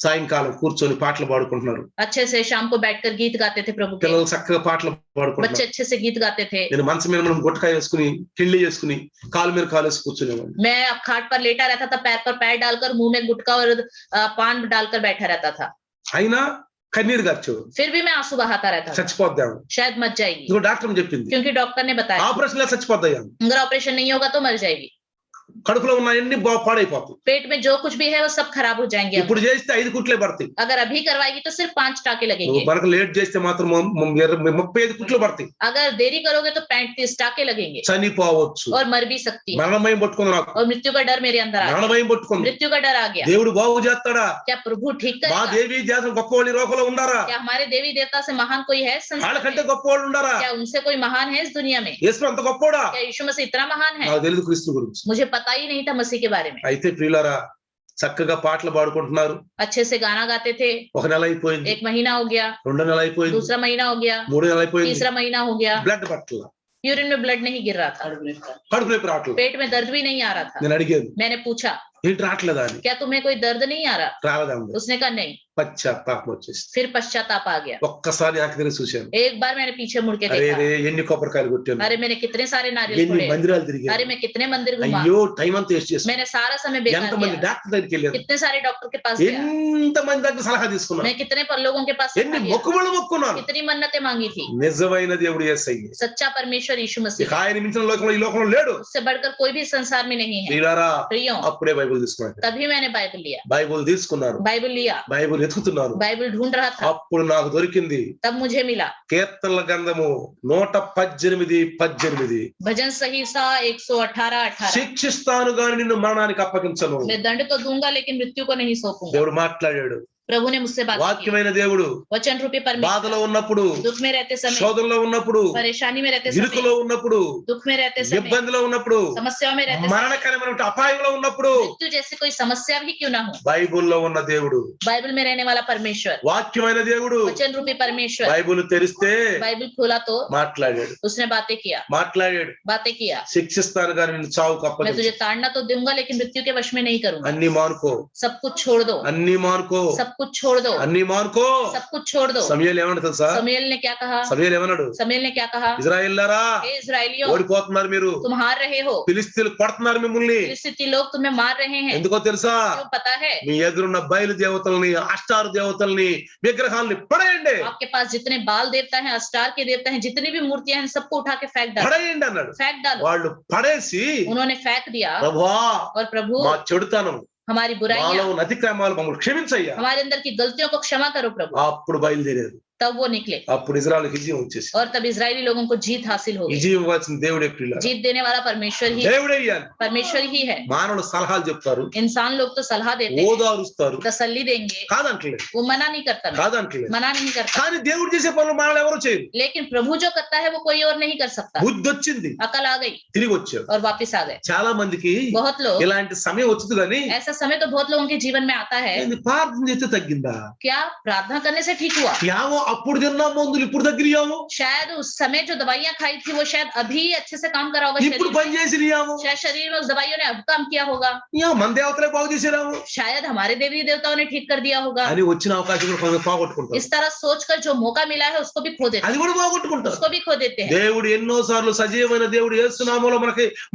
సాయంకాలం కూర్చొని పాటలు పాడుకుంటున్నారు. अच्छे से शाम को बैठकर गीत गाते थे प्रभु के, పిల్లలు చక్కగా పాటలు పాడుకుంటున్నారు. बच्चे अच्छे से गीत गाते थे। నేను మంచం మీద మనం గుట్టకాయ వేసుకుని కిళ్ళి చేసుకుని కాలు మీద కాలు వేసి కూర్చునేవాడిని. मैं अब खाट पर लेटा रहता था, पैर पर पैर डालकर, मुंह में गुटखा और पान डालकर बैठा रहता था। అయినా కన్నీరు గార్చేవాడు. फिर भी मैं आंसू बहाता रहता था, చచ్చిపోద్దాము, शायद मर जाएगी, ఇంకో డాక్టర్ చెప్పింది, क्योंकि डॉक्टर ने बताया ఆపరేషన్ లో చచ్చిపోద్దాం. अगर ऑपरेशन नहीं होगा तो मर जाएगी। కడుపులో ఉన్న అన్ని పాడైపోతాయి. पेट में जो कुछ भी है वो सब खराब हो जाएंगे. ఇప్పుడు చేస్తే 5 కుట్లే పడతాయి. अगर अभी करवाएगी तो सिर्फ 5 टाके लगेंगे. మనకు లేట్ చేస్తే మాత్రం 35 కుట్లు పడతాయి. अगर देरी करोगे तो 35 टाके लगेंगे. చనిపోవచ్చు. और मर भी सकती है. మరణభయం పట్టుకుంది నాకు. और मृत्यु का डर मेरे अंदर आ गया. మరణభయం పట్టుకుంది. मृत्यु का डर आ गया. దేవుడు బాగు చేస్తాడా? क्या प्रभु ठीक మా करेगा? దేవి దేవతలు గొప్పవాళ్ళు లోకంలో ఉన్నారా? क्या हमारे देवी देवता से महान कोई है संसार వాళ్ళకంటే में? గొప్పవాళ్ళు ఉన్నారా? क्या उनसे कोई महान है इस दुनिया में? యేసు అంత గొప్పవాడా? क्या यीशु मसीह इतना महान है? నాకు తెలియదు క్రీస్తు గురించి. मुझे पता ही नहीं था मसीह के बारे में. అయితే ప్రియులారా చక్కగా పాటలు పాడుకుంటున్నారు. अच्छे से गाना गाते थे. ఒక నెల అయిపోయింది. 1 महीना हो गया. 2 నెలలు అయిపోయింది. दूसरा महीना हो गया. 3 నెలలు అయిపోయింది. तीसरा महीना हो गया. బ్లడ్ పట్టల. यूरिन में ब्लड नहीं गिर रहा था. కడుపు నొప్పి రావట్లేదు. पेट में दर्द भी नहीं आ रहा था. నేను అడిగాను मैंने पूछा ఏంటి రావట్లేదా అని. क्या तुम्हें कोई दर्द नहीं आ रहा? రాలేదా అంది. उसने कहा नहीं. పశ్చాత్తాపం వచ్చేసి फिर पश्चाताप आ गया. ఒక్కసారి నాకు తిరిగి చూశాను. एक बार मैंने पीछे मुड़ के అరే देखा. రే ఎన్ని కొబ్బరికాయలు కొట్టాను. अरे मैंने कितने सारे नारियल ఎన్ని फोड़े. మందిరాలు తిరిగాను. अरे मैं कितने मंदिर घुमा. అయ్యో టైం అంతా వేస్ట్ చేశాను. मैंने सारा समय बेकार ఎంతమంది किया. డాక్టర్ దగ్గరికి వెళ్ళాను. कितने सारे डॉक्टर के पास गया. ఎంతమంది దగ్గర సలహా తీసుకున్నాను. मैं कितने पर लोगों के पास ఎన్ని सलाह लिया. మొక్కుబళ్ళు మొక్కున్నాను. कितनी मन्नतें मांगी थी. నిజమైన దేవుడు యేసయ్య. सच्चा परमेश्वर यीशु मसीह. ఇక ఆయన మించిన లోకంలో ఈ లోకంలో లేడు. उससे बढ़कर कोई भी संसार में नहीं है. ప్రియులారా प्रियों, అప్పుడే బైబిల్ తీసుకున్నాను. तभी मैंने बाइबल लिया. బైబిల్ తీసుకున్నాను. बाइबल लिया. బైబిల్ ఎతుకుతున్నాను. बाइबल ढूंढ रहा था. అప్పుడు నాకు దొరికింది तब मुझे मिला కీర్తనల గ్రంథము 118:18. भजन संहिता 118:18. శిక్షిస్తాను గాని నిన్ను మరణానికి అప్పగించను. मैं दंड तो दूंगा लेकिन मृत्यु को नहीं सौंपूंगा. దేవుడు మాట్లాడాడు. प्रभु ने मुझसे बात की. వాక్యమైన దేవుడు वचन रूपी परमेश्वर బాధలో ఉన్నప్పుడు, दुख में रहते समय, శోధనలో ఉన్నప్పుడు, परेशानी में रहते समय, ఇరుకులో ఉన్నప్పుడు, दुख में रहते समय, ఇబ్బందిలో ఉన్నప్పుడు, समस्याओं में रहते समय, మరణకరమైన అపాయంలో ఉన్నప్పుడు मृत्यु जैसे कोई समस्या भी क्यों ना हो, బైబిల్లో ఉన్న దేవుడు, बाइबल में रहने वाला परमेश्वर, వాక్యమైన దేవుడు वचन रूपी परमेश्वर, బైబిల్ తెరిస్తే बाइबल खोला तो మాట్లాడాడు. उसने बातें किया. శిక్షిస్తాను గాని నిన్ను చావుకు मैं అప్పగించను. तुझे ताड़ना तो दूंगा लेकिन मृत्यु के वश में नहीं करूंगा. అన్ని మానుకో, सब कुछ छोड़ दो. అన్ని మానుకో, सब कुछ छोड़ दो. అన్ని మానుకో. सब कुछ छोड़ दो. సమూయేలు ఏమన్నాడు తెలుసా? సమూయేल ने क्या कहा? సమూయేలు ఏమన్నాడు? समूएल ने क्या कहा? ఇశ్రాయేలులారా हे इस्राएलियों, ఓడిపోతున్నారు మీరు. तुम हार रहे हो. ఫిలిష్తీయులు కొడుతున్నారు మిమ్మల్ని. फिलिस्ती लोग तुम्हें मार रहे हैं. ఎందుకో తెలుసా? क्यों पता है? మీ ఎదురున్న బయలు దేవతల్ని, అష్టారు దేవతల్ని, విగ్రహాల్ని పడేయండి. आपके पास जितने बाल देवता हैं, अस्टार के देवता हैं, जितनी भी मूर्तियां हैं, सबको उठा के फेंक डालो. పడేయండి అన్నాడు. फेंक डालो. వాళ్ళు పడేసి उन्होंने फेंक दिया. ప్రభువా और प्रभु, మా చెడుతనం, हमारी మాలో बुराइयां, ఉన్న అతిక్రమాలు మమ్మల్ని క్షమించయ్యా. हमारे अंदर की गलतियों को क्षमा करो प्रभु. అప్పుడు బయలుదేరారు. तब वो निकले అప్పుడు ఇజ్రాయెల్కి విజయం వచ్చేసి. और तब इजरायली लोगों को जीत हासिल हो गई. విజయం ఇవ్వాల్సిన దేవుడే ప్రియులారా. जीत देने वाला परमेश्वर ही, దేవుడే ఇయ్యాలి. परमेश्वर ही है. మానవులు సలహాలు చెప్తారు, इंसान लोग तो सलाह देते हैं, ఓదారుస్తారు, तसल्ली देंगे, కాదంటలేదు, वो मना नहीं करता. కాదంటలేదు. मना नहीं करता. కానీ దేవుడు చేసే పనులు మానవులు ఎవరు చేయరు. लेकिन प्रभु जो करता है वो कोई और नहीं कर सकता. బుద్ధి వచ్చింది, अकल आ गई తిరిగి వచ్చారు. और वापस आ गए. చాలా మందికి बहुत लोग, ఇలాంటి సమయం వచ్చింది కానీ ऐसा समय तो बहुत लोगों के जीवन में आता है. ఏంది ప్రార్థన చేస్తే తగ్గిందా? क्या प्रार्थना करने से ठीक हुआ? యావో అప్పుడు తిన్నా మందులు ఇప్పుడు తగ్గిరియాము, शायद उस समय जो दवाइयां खाई थी वो शायद अभी अच्छे से काम करा होगा ఇప్పుడు शरीर పని में. చేసిరియాము, शायद शरीर में उस दवाइयों ने अब काम किया होगा. మన దేవతలే బాగు చేసిరాము शायद हमारे देवी देवताओं ने ठीक कर दिया होगा. అని వచ్చిన అవకాశం కూడా కొంచెం పోగొట్టుకుంటారు. इस तरह सोचकर जो मौका मिला है उसको भी खो देते అది हैं. కూడా పోగొట్టుకుంటారు. उसको भी खो देते हैं. దేవుడు ఎన్నో సార్లు సజీవమైన దేవుడు యేసునామములో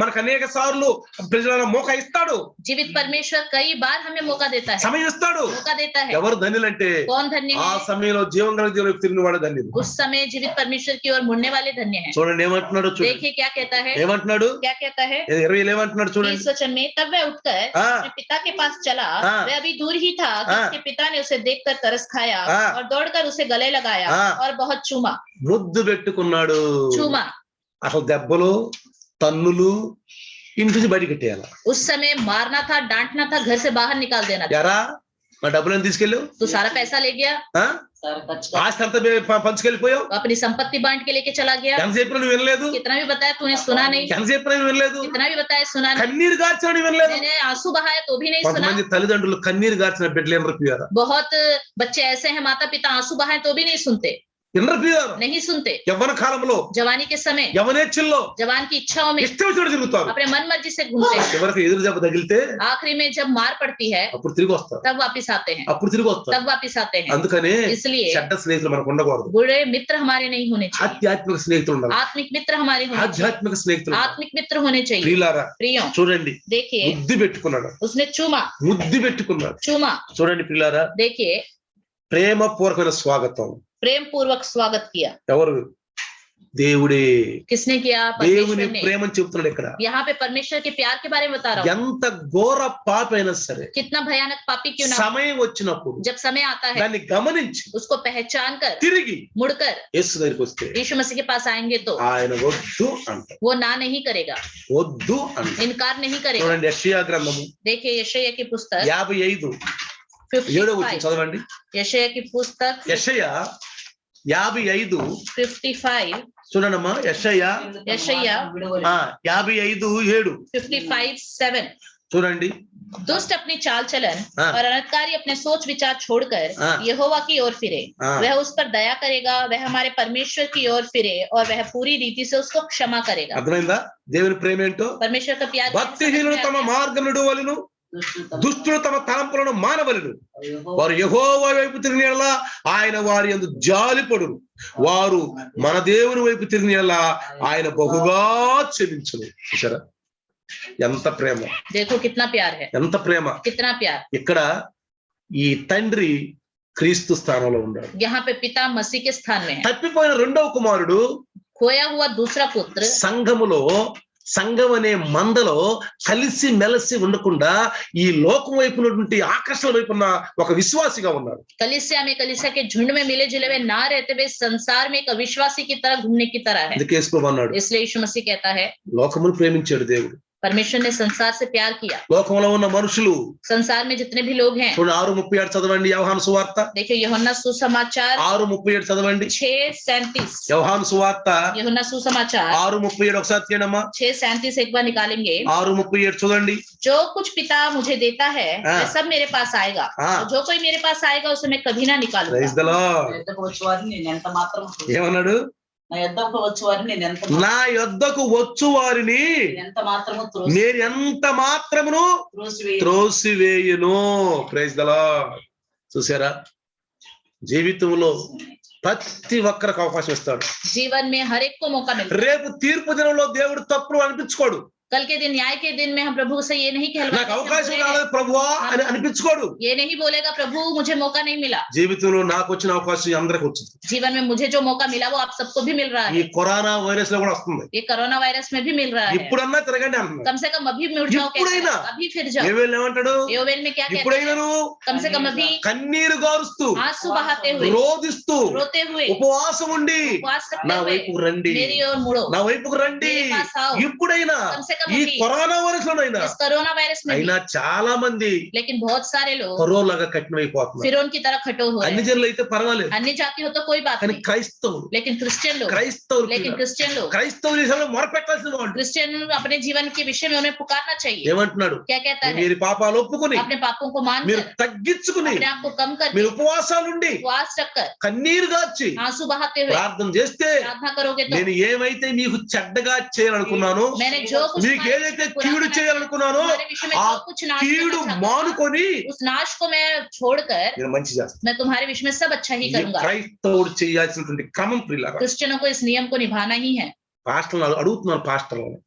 మనకు అనేక సార్లు ప్రజల మోకా ఇస్తాడు, जीवित परमेश्वर कई बार हमें मौका देता है, సమయం ఇస్తాడు. मौका देता है. ఎవరు ధన్యులంటే कौन धन्य ఆ है? సమయంలో జీవం గల దేవుడు తిరిగిన వాడు ధన్యుడు. उस समय जीवित परमेश्वर की ओर मुड़ने वाले धन्य हैं. చూడండి ఏమంటున్నాడు, చూడండి देखिए क्या कहता है. ఏమంటున్నాడు, क्या कहता है 20 ఏమంటున్నాడు చూడండి. 20 वचन में, तब वह उठकर हाँ। अपने पिता के पास चला. हाँ। वह अभी दूर ही था कि हाँ। उसके पिता ने उसे देखकर तरस खाया हाँ। और दौड़कर उसे गले लगाया हाँ। और बहुत चूमा. ముద్దు పెట్టుకున్నాడు. चूमा. అసలు దెబ్బలు, తన్నులు ఇంటి నుంచి బయటికి పెట్టేయాలి. उस समय मारना था, डांटना था, घर से बाहर निकाल देना था. ఎరా మా డబ్బులను తీసుకెళ్ళావు, तो सारा पैसा ले गया, ఆస్తి అంతా పంచుకెళ్ళిపోయావు, अपनी संपत्ति बांट के लेके चला गया. ఎంత చెప్పినా నువ్వు వినలేదు, कितना भी बताया तूने सुना नहीं. ఎంత చెప్పినా నువ్వు వినలేదు, कितना भी बताया सुना नहीं. కన్నీరు గార్చిన నువ్వు వినలేదు. मैंने आंसू बहाया तो भी नहीं सुना. కొంతమంది తల్లిదండ్రులు కన్నీరు గార్చిన బిడ్డలు ఎన్నరు పియారా, बहुत बच्चे ऐसे हैं, माता पिता आंसू बहाए तो भी नहीं सुनते. ఎన్నరు పియారు. नहीं सुनते. యవ్వన కాలంలో, जवानी के समय, యవనేచ్ఛల్లో जवान की इच्छाओं में ఇష్టం వచ్చినట్టు తిరుగుతారు. अपने मन मर्जी से घूमते हैं. ఎవరికి ఎదురు దెబ్బ తగిలితే आखिरी में जब मार पड़ती है అప్పుడు తిరిగి వస్తారు, तब वापिस आते हैं. అప్పుడు తిరిగి వస్తారు. तब वापिस आते हैं. అందుకనే इसलिए చెడ్డ స్నేహితులు మనకు ఉండకూడదు. बुरे मित्र हमारे नहीं होने चाहिए. ఆధ్యాత్మిక స్నేహితులు ఉండాలి. आत्मिक मित्र हमारे होने चाहिए. ఆధ్యాత్మిక స్నేహితులు ఉండాలి. आत्मिक मित्र होने चाहिए. ప్రియులారా प्रियों, చూడండి, देखिए ముద్దు పెట్టుకున్నాడు, उसने चूमा. ముద్దు పెట్టుకున్నాడు. चूमा. చూడండి ప్రియులారా, देखिए ప్రేమ పూర్వకమైన స్వాగతం. प्रेम पूर्वक स्वागत किया. ఎవరు? దేవుడే. किसने किया? దేవుని परमेश्वर ने। ప్రేమని చెప్తున్నాడు ఇక్కడ. यहाँ पे परमेश्वर के प्यार के बारे में बता रहा हूँ। ఎంత ఘోర పాపైనా సరే, कितना भयानक पापी क्यों ना हो, సమయం వచ్చినప్పుడు जब समय आता है దాన్ని గమనించి उसको पहचान कर తిరిగి मुड़कर యేసు దగ్గరికి వస్తే यीशु मसीह के पास आएंगे तो ఆయన వద్దు అంటాడు. वो ना नहीं करेगा, వద్దు అంటాడు. इनकार नहीं करेगा। చూడండి యెషయా గ్రంథము देखिए यशायाह की पुस्तक 55 7వ వచనం 55, చదవండి. यशायाह की पुस्तक యెషయా 55 55 చూడండమ్మా. యెషయా యెషయా 55:7 55:7 చూడండి. दुष्ट अपनी चाल चलन हाँ। और अनर्थकारी अपने सोच विचार छोड़कर हाँ। यहोवा की ओर फिरे, हाँ। वह उस पर दया करेगा, वह हमारे परमेश्वर की ओर फिरे और वह पूरी रीति से उसको क्षमा करेगा। అర్థమైందా దేవుని ప్రేమ ఏంటో? परमेश्वर का प्यार భక్తిహీనులు తమ మార్గం నడువలను, దుష్టులు తమ తలంపులను మానవలను, వారు యెహోవా వైపు తిరిగిన యెడల ఆయన వారి యందు జాలిపడును, వారు మన దేవుని వైపు తిరిగిన యెడల ఆయన బహుగా క్షమించును. చూసారా ఎంత ప్రేమ, देखो कितना प्यार है, ఎంత ప్రేమ. कितना प्यार। ఇక్కడ ఈ తండ్రి క్రీస్తు స్థానంలో ఉన్నాడు. यहाँ पे पिता मसीह के स्थान में है। తప్పిపోయిన రెండవ కుమారుడు खोया हुआ दूसरा पुत्र సంఘములో, సంఘం అనే మందలో కలిసి మెలిసి ఉండకుండా ఈ లోకం వైపు ఉన్నటువంటి ఆకర్షణ వైపు ఉన్న ఒక విశ్వాసిగా ఉన్నాడు. कलीसिया के झुंड में मिले जुले हुए ना रहते हुए संसार में एक अविश्वासी की तरह घूमने की तरह है। అందుకే యేసు ప్రభువు అన్నాడు, इसलिए यीशु मसीह कहता है, లోకమును ప్రేమించాడు దేవుడు. परमेश्वर ने संसार से प्यार किया। లోకంలో ఉన్న మనుషులు संसार में जितने भी लोग हैं, చూడండి 6:37 చదవండి. యోహాను సువార్త देखिए यूहन्ना सुसमाचार 6:37 చదవండి. 6:37 యోహాను సువార్త यूहन्ना सुसमाचार 6:37 ఒకసారి తీయండమ్మా. 6:37 एक बार निकालेंगे। 6:37 చూడండి. जो कुछ पिता मुझे देता है हाँ। वह सब मेरे पास आएगा, हाँ। और जो कोई मेरे पास आएगा उसे मैं कभी ना ప్రైజ్ निकालूंगा। The lord. నా యొద్దకు వచ్చేవారిని నేను ఎంత మాత్రం ఏమన్నాడు? నా యొద్దకు వచ్చేవారిని నేను నా యొద్దకు వచ్చు వారిని ఎంత మాత్రము నేను ఎంత మాత్రమును త్రోసివేయును. Praise the lord. చూసారా, జీవితంలో ప్రతి ఒక్కరికి అవకాశం ఇస్తాడు. जीवन में हर एक को मौका मिलता है। రేపు తీర్పు దినంలో దేవుడు తప్పులు అనిపించుకోడు. कल के दिन, न्याय के दिन में हम प्रभु से ये नहीं నాకు कहलवाएंगे అవకాశం రాలేదు ప్రభువా అని అనిపించుకోడు. ये नहीं बोलेगा प्रभु मुझे मौका नहीं मिला। జీవితంలో నాకు వచ్చిన అవకాశం అందరికి వచ్చింది. जीवन में मुझे जो मौका मिला वो आप सबको भी मिल रहा ఈ है। కరోనా వైరస్ లో కూడా వస్తుంది. ये कोरोना वायरस में भी मिल रहा है। ఇప్పుడన్నా తిరగండి అంటున్నాడు. कम से कम अभी मुड़ जाओ, ఇప్పుడైనా. अभी फिर जाओ। ఏవేళ్ళు ఏమంటాడు? योवेल में क्या कहते ఇప్పుడైనా हैं? నువ్వు कम से कम अभी కన్నీరు గారుస్తూ, आंसू बहाते हुए, రోదిస్తూ, रोते हुए, ఉపవాసం ఉండి उपवास నా करते हुए వైపుకు రండి, मेरी ओर मुड़ो। నా వైపుకు రండి. मेरे पास आओ। ఇప్పుడైనా कम से कम ఈ अभी కరోనా వైరస్ లోనైనా इस कोरोना वायरस में भी। అయినా చాలా మంది लेकिन बहुत सारे लोग కరోలాగా కఠినమైపోతున్నారు. फिरौन की तरह खटो हो रहे అన్ని हैं। జనులు అయితే పర్వాలేదు, अन्य जाति हो तो कोई बात కానీ नहीं, క్రైస్తవులు लेकिन क्रिश्चियन लोग, క్రైస్తవులు लेकिन क्रिश्चियन लोग, క్రైస్తవుల విషయంలో మొరపెట్టాల్సిన వాళ్ళు क्रिश्चियन अपने जीवन के विषय में उन्हें पुकारना चाहिए। ఏమంటున్నాడు? क्या कहता है? మీరు పాపాలు ఒప్పుకుని अपने पापों को మీరు मानकर, తగ్గించుకుని अपने आप को कम करके, మీరు ఉపవాసాలుండి उपवास रखकर, కన్నీరు గార్చి आंसू बहाते हुए ప్రార్థన చేస్తే प्रार्थना करोगे तो నేను ఏమైతే మీకు చెడ్డగా చేయాలనుకున్నాను, मैंने जो कुछ మీకు ఏదైతే కీడు చేయాలనుకున్నానో तुम्हारे विषय में ఆ जो कुछ नाश కీడు करना चाहता था, మానుకొని उस नाश को मैं छोड़कर నేను మంచి చేస్తాను. मैं तुम्हारे विषय में सब अच्छा ही ఇది करूंगा। క్రైస్తవుడు చేయాల్సినటువంటి క్రమం ప్రియులారా. क्रिश्चियनों को इस नियम को निभाना ही है। పాస్టర్లు అడుగుతున్నాను, పాస్టర్లను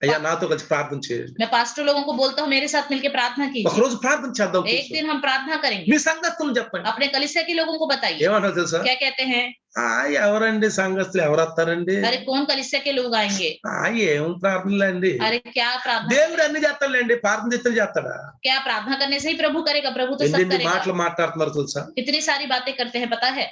అయ్యా నాతో కలిసి ప్రార్థన చేయండి. मैं पास्टर लोगों को बोलता हूँ मेरे साथ मिलकर प्रार्थना ఒక कीजिए। రోజు ప్రార్థన చేద్దాం. एक दिन हम प्रार्थना करेंगे। మీ సంగతులు చెప్పండి. अपने कलीसिया के लोगों को बताइए। ఏమంటారు తెలుసా? क्या कहते हैं? ఎవరండి సంఘస్థులు ఎవరు వస్తారండి? अरे कौन कलीसिया के लोग आएंगे? ఏం ప్రార్థనలండి? अरे क्या प्रार्थना, దేవుడు అన్ని చేస్తాడులేండి, ప్రార్థన చేస్తే చేస్తాడా? क्या प्रार्थना करने से ही प्रभु करेगा? प्रभु तो सब ఎన్ని करेगा। మాటలు మాట్లాడుతున్నారు తెలుసా? इतनी सारी बातें करते हैं, पता है?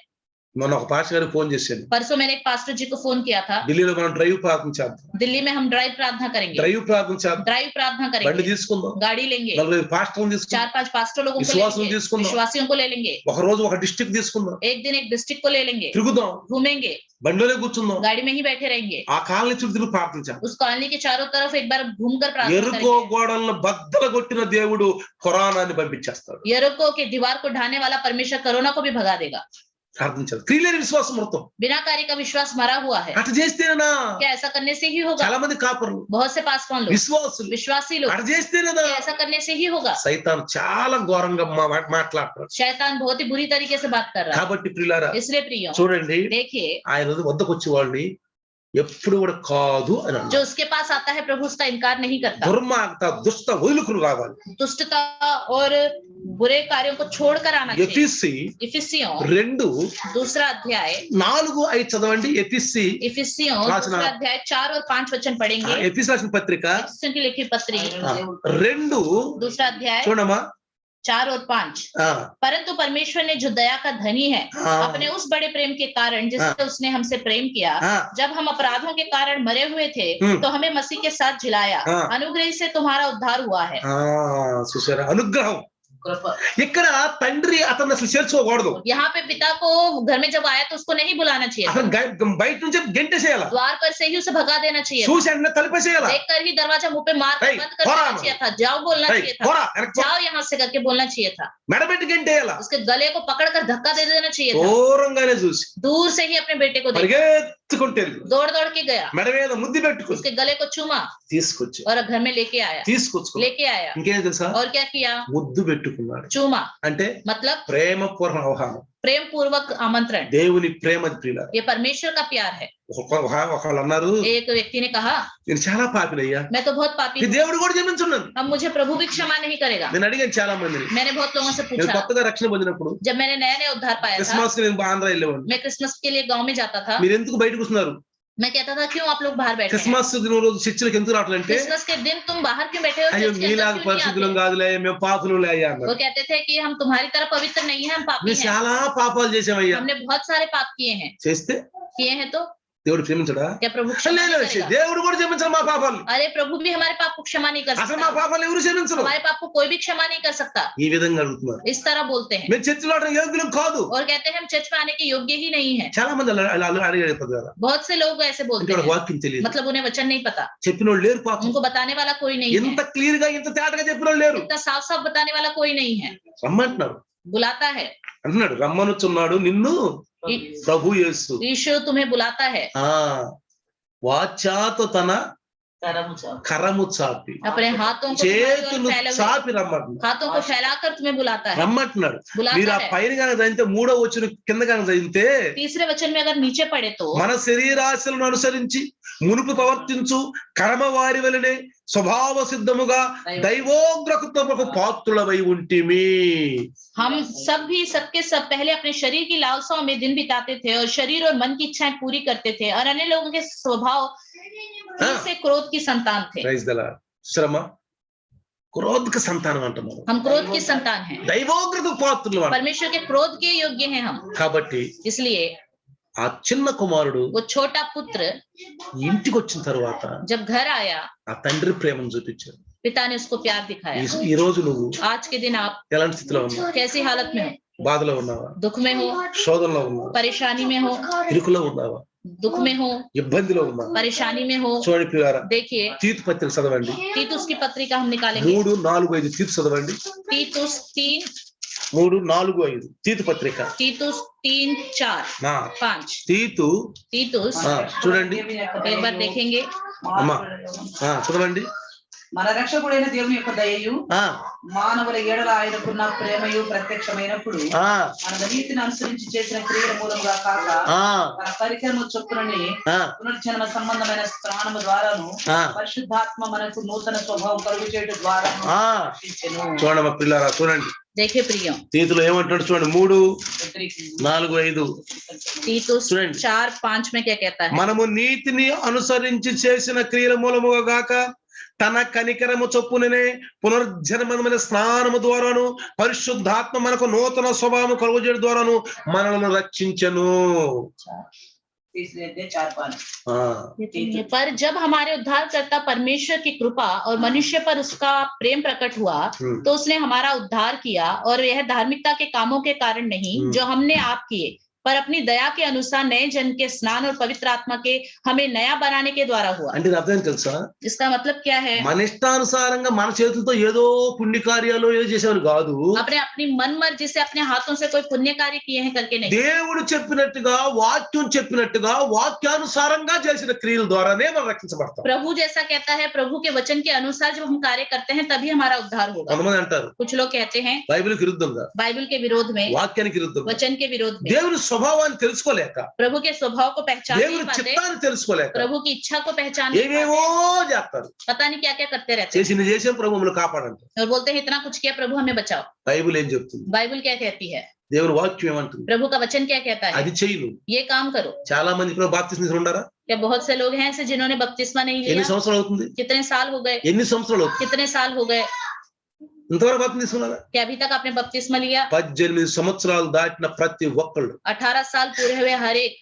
మొన్న ఒక పాస్టర్ గారికి ఫోన్ చేశాను. परसों मैंने एक पास्टर जी को फोन किया था। ఢిల్లీలో మనం డ్రైవ్ ప్రార్థన చేద్దాం. दिल्ली में हम ड्राइव प्रार्थना करेंगे। డ్రైవ్ ప్రార్థన చేద్దాం. ड्राइव प्रार्थना బండి करेंगे, తీసుకుందాం, गाड़ी लेंगे, 40 పాస్టర్లను తీసుకుందాం, 4-5 पास्टर लोगों को विश्वासियों लेंगे, తీసుకుందాం, विश्वासियों को ले लेंगे, ఒక రోజు ఒక డిస్ట్రిక్ట్ తీసుకుందాం, एक दिन एक डिस्ट्रिक्ट को ले लेंगे, తిరుగుదాం, घूमेंगे, బండిలోనే కూర్చుందాం, गाड़ी में ही बैठे रहेंगे, ఆ కాలనీ చుట్టూ తిరిగి ప్రార్థన చేద్దాం. उस कॉलोनी के चारों तरफ एक बार घूमकर प्रार्थना ఎరుకో करेंगे। గోడలను బద్దలు కొట్టిన దేవుడు కరోనాని పంపించేస్తాడు. यरीको के दीवार को ढाने वाला परमेश्वर कोरोना को भी भगा देगा। ప్రార్థన చేద్దాం. క్రియలేని విశ్వాసం మృతం. बिना कार्य का विश्वास मरा हुआ है। అటు చేస్తేనా? क्या ऐसा करने से ही होगा? చాలా మంది కాపరులు, बहुत से पासवान लोग, విశ్వాసులు विश्वासी लोग, అటు చేస్తేనా? क्या ऐसा करने से ही होगा? సైతాను చాలా ఘోరంగా మాట్లాడతాడు. शैतान बहुत ही बुरी तरीके से बात कर रहा है। కాబట్టి ప్రియులారా इसलिए प्रियो చూడండి, देखिए, ఆయన వద్దకు వచ్చే వాళ్ళని ఎప్పుడు కూడా కాదు అని అన్నాడు. जो उसके पास आता है प्रभु उसका इनकार नहीं करता। దుర్మార్గత దుష్ట వదులుకుని రావాలి. दुष्टता और बुरे कार्यों को छोड़कर आना चाहिए। ఎఫెసీ इफिसियों 2 दूसरा अध्याय 4-5 चदవండి. ఎఫెసీ इफिसियों दूसरा अध्याय 4 और 5 वचन पढ़ेंगे। ఎఫెసీ రాసిన పత్రిక इफिसियों की लिखी पत्री 2 दूसरा अध्याय చూడమ్మా 4 और 5। परंतु परमेश्वर ने जो दया का धनी है अपने उस बड़े प्रेम के कारण जिससे उसने हमसे प्रेम किया, जब हम अपराधों के कारण मरे हुए थे तो हमें मसीह के साथ जिलाया, अनुग्रह से तुम्हारा उद्धार हुआ है। చూసారా అనుగ్రహం. ఇక్కడ తండ్రి అతన్ని అసలు చేర్చుకోకూడదు. यहाँ पे पिता को घर में जब आया तो उसको नहीं बुलाना चाहिए, బయట నుంచి గెంటేసేయాలి. द्वार पर से ही उसे भगा देना चाहिए, చూసి అన్న తలుపేసేయాలి. देखकर ही दरवाजा मुंह पे मार कर बंद कर देना चाहिए था। जाओ बोलना चाहिए था, जाओ यहाँ से करके बोलना चाहिए था। మెడబెట్టి గెంటేయాలి. उसके गले को पकड़कर धक्का दे देना चाहिए था। దూరంగానే చూసి दूर से ही अपने बेटे को देखा, పరిగెత్తుకుంటే दौड़ दौड़ के गया, మెడ మీద ముద్దు పెట్టుకుని उसके गले को चूमा తీసుకొచ్చి और घर में लेके आया, लेके आया। ఇంకేం తెలుసా? और क्या किया? ముద్దు పెట్టుకున్నాడు. चूमा అంటే मतलब ప్రేమ పూర్వక ఆహ్వానం, प्रेम पूर्वक आमंत्रण। దేవుని ప్రేమ ప్రియుల. ये परमेश्वर का प्यार है। ఒకళ్ళు అన్నారు, एक व्यक्ति ने कहा నేను చాలా పాపినయ్యా, मैं तो बहुत पापी ఈ हूँ, దేవుడు కూడా క్షమించున్నాను. अब मुझे प्रभु भी क्षमा नहीं करेगा। నేను అడిగాను చాలా మందిని. मैंने बहुत लोगों से నేను पूछा, కొత్తగా రక్షణ పొందినప్పుడు जब मैंने नया नया उद्धार पाया था, క్రిస్మస్ కి నేను ఆంధ్ర వెళ్ళేవాడిని. मैं क्रिसमस के लिए गांव में जाता था। మీరు ఎందుకు బయటకు వస్తున్నారు? मैं कहता था क्यों आप लोग बाहर बैठे हैं? క్రిస్మస్ దిన రోజు చర్చిలకు ఎందుకు రావట్లంటే, क्रिसमस के दिन तुम बाहर क्यों बैठे हो? అయ్యో चर्च के अंदर మీలాగా क्यों नहीं పరిశుద్ధులం आते? కాదులే, మేము పాపులు అయ్యా అన్నారు. वो कहते थे कि हम तुम्हारी तरह पवित्र नहीं है, हम पापी మేము हैं, చాలా పాపాలు చేసామయ్యా. हमने बहुत सारे पाप किए हैं। చేస్తే किए हैं तो దేవుడు క్షమించడా? क्या प्रभु क्षमा नहीं లేదు, करेगा? దేవుడు కూడా క్షమించడు మా పాపాలు. अरे प्रभु भी हमारे पाप को क्षमा नहीं कर అసలు మా सकता, పాపాలు ఎవరు క్షమించరు. हमारे पाप को कोई भी क्षमा नहीं कर सकता। ఈ విధంగా అడుగుతున్నారు. इस तरह बोलते हैं మేము చర్చిలో రావడం యోగ్యులం కాదు. और कहते हैं हम चर्च में आने के योग्य ही नहीं है। చాలా మంది అలా అడిగారు కదా. बहुत से लोग ऐसे बोलते అంటే हैं, వాళ్ళకి వాక్యం తెలియదు, मतलब उन्हें वचन नहीं पता, చెప్పిన వాళ్ళు లేరు పాపం. उनको बताने वाला कोई नहीं है, ఇంత క్లియర్ గా ఇంత తేటగా చెప్పిన వాళ్ళు లేరు. इतना साफ साफ बताने वाला कोई नहीं है। రమ్మంటున్నారు, बुलाता है, అంటున్నాడు రమ్మనుచున్నాడు నిన్ను ప్రభు యేసు. यीशु तुम्हें बुलाता है, వాచాతో తన కరము చాపి अपने हाथों को చేతులు फैले हुए చాపి రమ్మంటున్నాడు. हाथों को फैलाकर तुम्हें बुलाता है, రమ్మంటున్నాడు. बुलाता మీరు ఆ है। పైన కనుక చదివితే 3వ వచనం కింద కనుక చదివితే, तीसरे वचन में अगर नीचे पढ़े तो మన శరీరాశలను అనుసరించి మునుపు ప్రవర్తించు కర్మ వారి వలనే స్వభావ సిద్ధముగా దైవోగ్రహత్వముకు పాత్రులవై ఉంటిమి. हम सब भी सबके सब पहले अपने शरीर की लालसाओं में दिन बिताते थे और शरीर और मन की इच्छाएं पूरी करते थे और अन्य लोगों के स्वभाव से क्रोध की संतान थे। Praise the Lord. శ్రమ క్రోధక సంతానం అంటున్నారు. हम क्रोध की संतान हैं, దైవోగ్రహకు పాత్రులు అంటారు. परमेश्वर के क्रोध के योग्य हैं हम। కాబట్టి इसलिए ఆ చిన్న కుమారుడు वो छोटा पुत्र ఇంటికి వచ్చిన తర్వాత जब घर आया, ఆ తండ్రి ప్రేమను చూపించాడు. पिता ने उसको प्यार दिखाया। ఈ రోజు నువ్వు आज के दिन आप ఎలాంటి స్థితిలో ఉన్నావు? कैसी हालत में हो? బాధలో ఉన్నావా? दुख में हो, శోధనలో ఉన్నావా? परेशानी में हो, ఇరుకులో ఉన్నావా? दुख में हो, ఇబ్బందిలో ఉన్నావా? परेशानी में हो। చూడండి ప్రియులారా, देखिए తీతు పత్రిక చదవండి. तीतुस की पत्रिका हम निकालेंगे, 3, 4, 5 తీతు చదవండి. तीतुस 3, 3, 4, 5 తీతు పత్రిక. तीतुस 3, 4, 5। తీతు तीतुस చూడండి एक बार देखेंगे, అమ్మా చదవండి. మన రక్షకుడైన దేవుని యొక్క దయయు మానవుల ఎడల ఆయనకున్న ప్రేమయు ప్రత్యక్షమైనప్పుడు మన నీతిని అనుసరించి చేసిన క్రియల మూలముగా కాక తన పరికరము చొప్పునని పునర్జన్మ సంబంధమైన స్నానము ద్వారాను పరిశుద్ధాత్మ మనకు నూతన స్వభావం కలుగు చేయడం ద్వారా చూడండి పిల్లరా, చూడండి. देखिए प्रियो, తీతులో ఏమంటాడు చూడండి. 3, 4, 5 तीतुस చూడండి. 4, 5 में क्या कहता है? మనము నీతిని అనుసరించి చేసిన క్రియల మూలముగా గాక తన కనికరము చొప్పుననే పునర్జన్మమైన స్నానము ద్వారాను పరిశుద్ధాత్మ మనకు నూతన స్వభావం కలుగజేయడం ద్వారాను మనల్ని రక్షించెను. पर जब हमारे उद्धारकर्ता परमेश्वर की कृपा और मनुष्य पर उसका प्रेम प्रकट हुआ तो उसने हमारा उद्धार किया, और यह धार्मिकता के कामों के कारण नहीं जो हमने आप किए, पर अपनी दया के अनुसार नए जन्म के स्नान और पवित्र आत्मा के हमें नया बनाने के द्वारा हुआ। అంటే అర్థం తెలుసా? इसका मतलब क्या है? మన ఇష్టానుసారంగా మన చేతులతో ఏదో పుణ్య కార్యాలు ఏదో చేసేవారు కాదు. अपने अपनी मन मर्जी से अपने हाथों से कोई पुण्य कार्य किए हैं करके नहीं, దేవుడు చెప్పినట్టుగా వాక్యం చెప్పినట్టుగా వాక్యానుసారంగా చేసిన క్రియల ద్వారానే మనం రక్షించబడతాం. प्रभु जैसा कहता है, प्रभु के वचन के अनुसार जब हम कार्य करते हैं तभी हमारा उद्धार होगा। కొంతమంది అంటారు कुछ लोग कहते हैं బైబిల్కి విరుద్ధంగా, बाइबल के विरोध में, వాక్యానికి విరుద్ధంగా, वचन के विरोध में, దేవుని స్వభావాన్ని తెలుసుకోలేక, प्रभु के स्वभाव को पहचान नहीं దేవుని पाते, చిత్తాన్ని తెలుసుకోలేక प्रभु की इच्छा को पहचान नहीं ఏవేవో पाते, చేస్తారు. पता नहीं क्या क्या करते रहते చేసిన ప్రభు మమ్మల్ని కాపాడంట. हैं और बोलते हैं इतना कुछ किया प्रभु हमें बचाओ. బైబిల్ ఏం చెప్తుంది? बाइबल क्या कहती है? దేవుని వాక్యం ఏమంటుంది? प्रभु का वचन क्या कहता है? అది చెయ్యి నువ్వు. ये काम करो. చాలా మంది ఇప్పుడు బాప్తిస్మం తీసుకుని ఉన్నారా? क्या बहुत से लोग हैं ऐसे जिन्होंने बपतिस्मा नहीं ఎన్ని लिया? సంవత్సరాలు అవుతుంది? कितने साल हो गए? ఎన్ని సంవత్సరాలు అవుతుంది? कितने साल हो गए? ఇంతవరకు బాప్తిస్మం తీసుకున్నారా? क्या अभी तक आपने बपतिस्मा लिया? 18 సంవత్సరాలు దాటిన ప్రతి ఒక్కళ్ళు 18 साल पूरे हुए हर एक,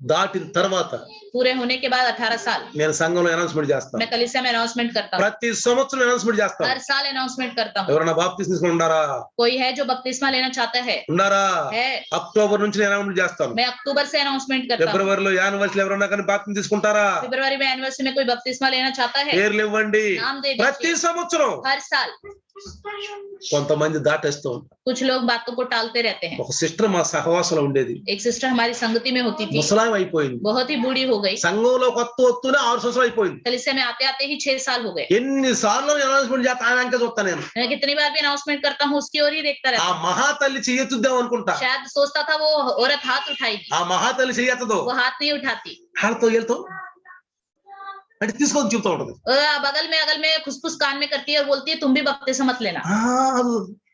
దాటిన తర్వాత पूरे होने के बाद 18 साल నేను సంఘంలో అనౌన్స్మెంట్ చేస్తాను. मैं कलीसिया में अनाउंसमेंट करता हूँ. ప్రతి సంవత్సరం అనౌన్స్మెంట్ చేస్తాను. हर साल अनाउंसमेंट करता हूँ. ఎవరైనా బాప్తిస్మం తీసుకుని ఉన్నారా? कोई है जो बपतिस्मा लेना चाहता है? ఉన్నారా? है. అక్టోబర్ నుంచి నేను అనౌన్స్మెంట్ చేస్తాను. मैं अक्टूबर से अनाउंसमेंट करता हूँ. ఫిబ్రవరిలో యానివర్సరీ ఎవరైనా కానీ బాప్తిస్మం తీసుకుంటారా? फरवरी में एनिवर्सरी में कोई बपतिस्मा लेना चाहता है? పేర్లు ఇవ్వండి. नाम दे ప్రతి दीजिए. సంవత్సరం हर साल కొంతమంది దాటేస్తూ ఉంటారు. कुछ लोग बातों को टालते रहते हैं. ఒక సిస్టర్ మా సహవాసంలో ఉండేది. एक सिस्टर हमारी संगति में होती थी, ముసలాం అయిపోయింది. बहुत ही बूढ़ी हो गई. సంఘంలో కొత్త వస్తూనే 6 సంవత్సరాలు అయిపోయింది. कलीसिया में आते आते ही 6 साल हो गए. ఎన్ని సార్లు అనౌన్స్మెంట్ చేస్తా ఆయన అంక చూస్తా నేను. मैं कितनी बार भी अनाउंसमेंट करता हूँ उसकी ओर ही देखता ఆ रहता हूँ. మహాతల్లి చెయ్యొద్దాం అనుకుంటా. शायद सोचता था वो औरत हाथ उठाएगी, ఆ మహాతల్లి చెయ్యొద్దు. वो हाथ नहीं उठाती. వాళ్ళతో వెళ్తాం అంటే తీసుకొని చెప్తా ఉంటది. बगल में खुसफुस कान में करती है और बोलती है तुम भी बपतिस्मा मत लेना,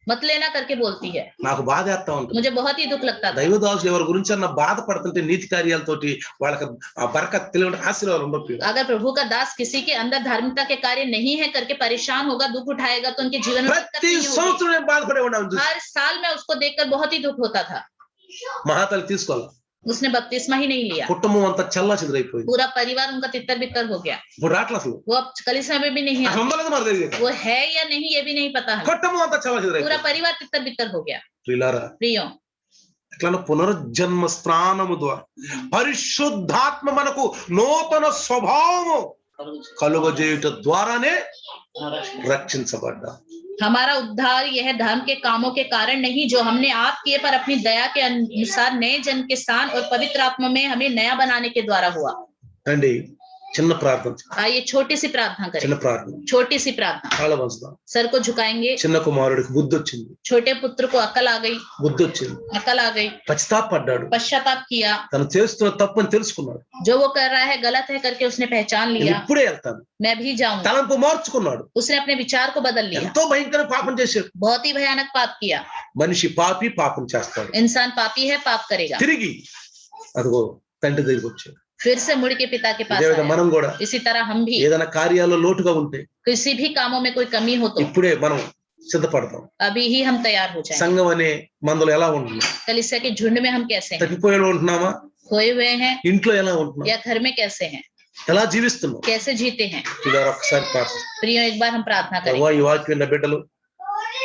मत लेना करके बोलती है. నాకు బాధ వేస్తా ఉంటుంది. मुझे बहुत ही दुख लगता था. దైవదాసులు ఎవరి గురించి అన్న బాధపడుతుంటే నీతి కార్యాలతోటి వాళ్ళకి ఆ బరకత్ తెలియని ఆశీర్వాదాలు ఉండవు. अगर प्रभु का दास किसी के अंदर धार्मिकता के कार्य नहीं है करके परेशान होगा, दुख उठाएगा, तो उनके जीवन में दिक्कत ప్రతి नहीं होगी. సంవత్సరం నేను బాధపడేవాడిని. हर साल मैं उसको देखकर बहुत ही दुख होता था. మహాతల్లి తీసుకోవాలి. उसने बपतिस्मा ही नहीं लिया. కుటుంబం అంతా చల్లా చెదిరైపోయింది. पूरा परिवार उनका तितर बितर हो गया. ఇప్పుడు రాట్ల అసలు वो अब कलीसिया में भी नहीं है. సంబంధం మరి తెలియదు. वो है या नहीं ये भी नहीं पता है. కుటుంబం అంతా చల్లా पूरा చెదిరైపోయింది. परिवार तितर बितर हो गया. ప్రియులారా, प्रियो, ఎట్లా పునరుజ్జన్మ స్నానము ద్వారా పరిశుద్ధాత్మ మనకు నూతన స్వభావము కలుగజేయుట ద్వారానే రక్షించబడ్డా. हमारा उद्धार यह धर्म के कामों के कारण नहीं जो हमने आप किए, पर अपनी दया के अनुसार नए जन्म के स्थान और पवित्र आत्मा में हमें नया बनाने के द्वारा हुआ. అండి చిన్న ప్రార్థన. आइए छोटी सी प्रार्थना करें. చిన్న ప్రార్థన. छोटी सी प्रार्थना. చాలా వంచుదాం. सर को झुकाएंगे. చిన్న కుమారుడికి బుద్ధి వచ్చింది. छोटे पुत्र को अकल आ गई. బుద్ధి వచ్చింది. अकल आ गई. పశ్చాత్తాపడ్డాడు. पश्चाताप किया. తను చేస్తున్న తప్పని తెలుసుకున్నాడు. जो वो कर रहा है गलत है करके उसने पहचान నేను लिया. ఇప్పుడే వెళ్తాను. मैं भी जाऊंगा. తలంపు మార్చుకున్నాడు. उसने अपने विचार को बदल लिया. ఎంతో భయంకర పాపం చేశాడు. बहुत ही भयानक पाप किया. మనిషి పాపి పాపం చేస్తాడు. इंसान पापी है, पाप करेगा. తిరిగి అదిగో తండ్రి దగ్గరికి వచ్చాడు. फिर से मुड़ के पिता के पास ఇదేవిధంగా आया. మనం కూడా इसी तरह हम भी ఏదైనా కార్యాల్లో లోటుగా ఉంటే किसी भी कामों में कोई कमी हो तो ఇప్పుడే మనం సిద్ధపడతాం. अभी ही हम तैयार हो जाएं. సంఘం అనే మందులో ఎలా ఉంటున్నాం? कलीसिया के झुंड में हम कैसे हैं? తప్పిపోయేలా ఉంటున్నామా? खोए हुए हैं ఇంట్లో ఎలా ఉంటున్నాం? या घर में कैसे हैं? ఎలా జీవిస్తున్నాం? कैसे जीते हैं? ఇలా ఒకసారి ప్రార్థన. प्रियो, एक बार हम प्रार्थना करें. ప్రభువా, ఈ వాక్యం విన్న బిడ్డలు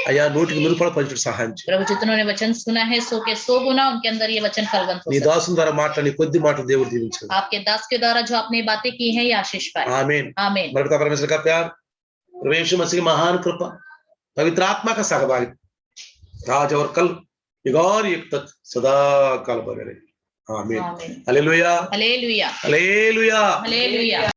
అయ్యా నూటికి నూరుపాలు పంచుట సహాయం చేయి. प्रभु, जितनों ने वचन सुना है 100 के 100 गुना उनके अंदर ये वचन फलवंत हो నీ सके. దాసుని ద్వారా మాట్లాడి కొద్ది మాటలు దేవుడు దీవించాడు. आपके दास के द्वारा जो आपने बातें की हैं ये आशीष पाए. आमीन. आमीन. मरता परमेश्वर का प्यार, प्रभु यीशु मसीह की महान कृपा, पवित्र आत्मा का सहभागिता आज और कल युग और युग तक सदा काल बने रहे. आमीन. आमीन. हालेलुया. हालेलुया. हालेलुया. हालेलुया.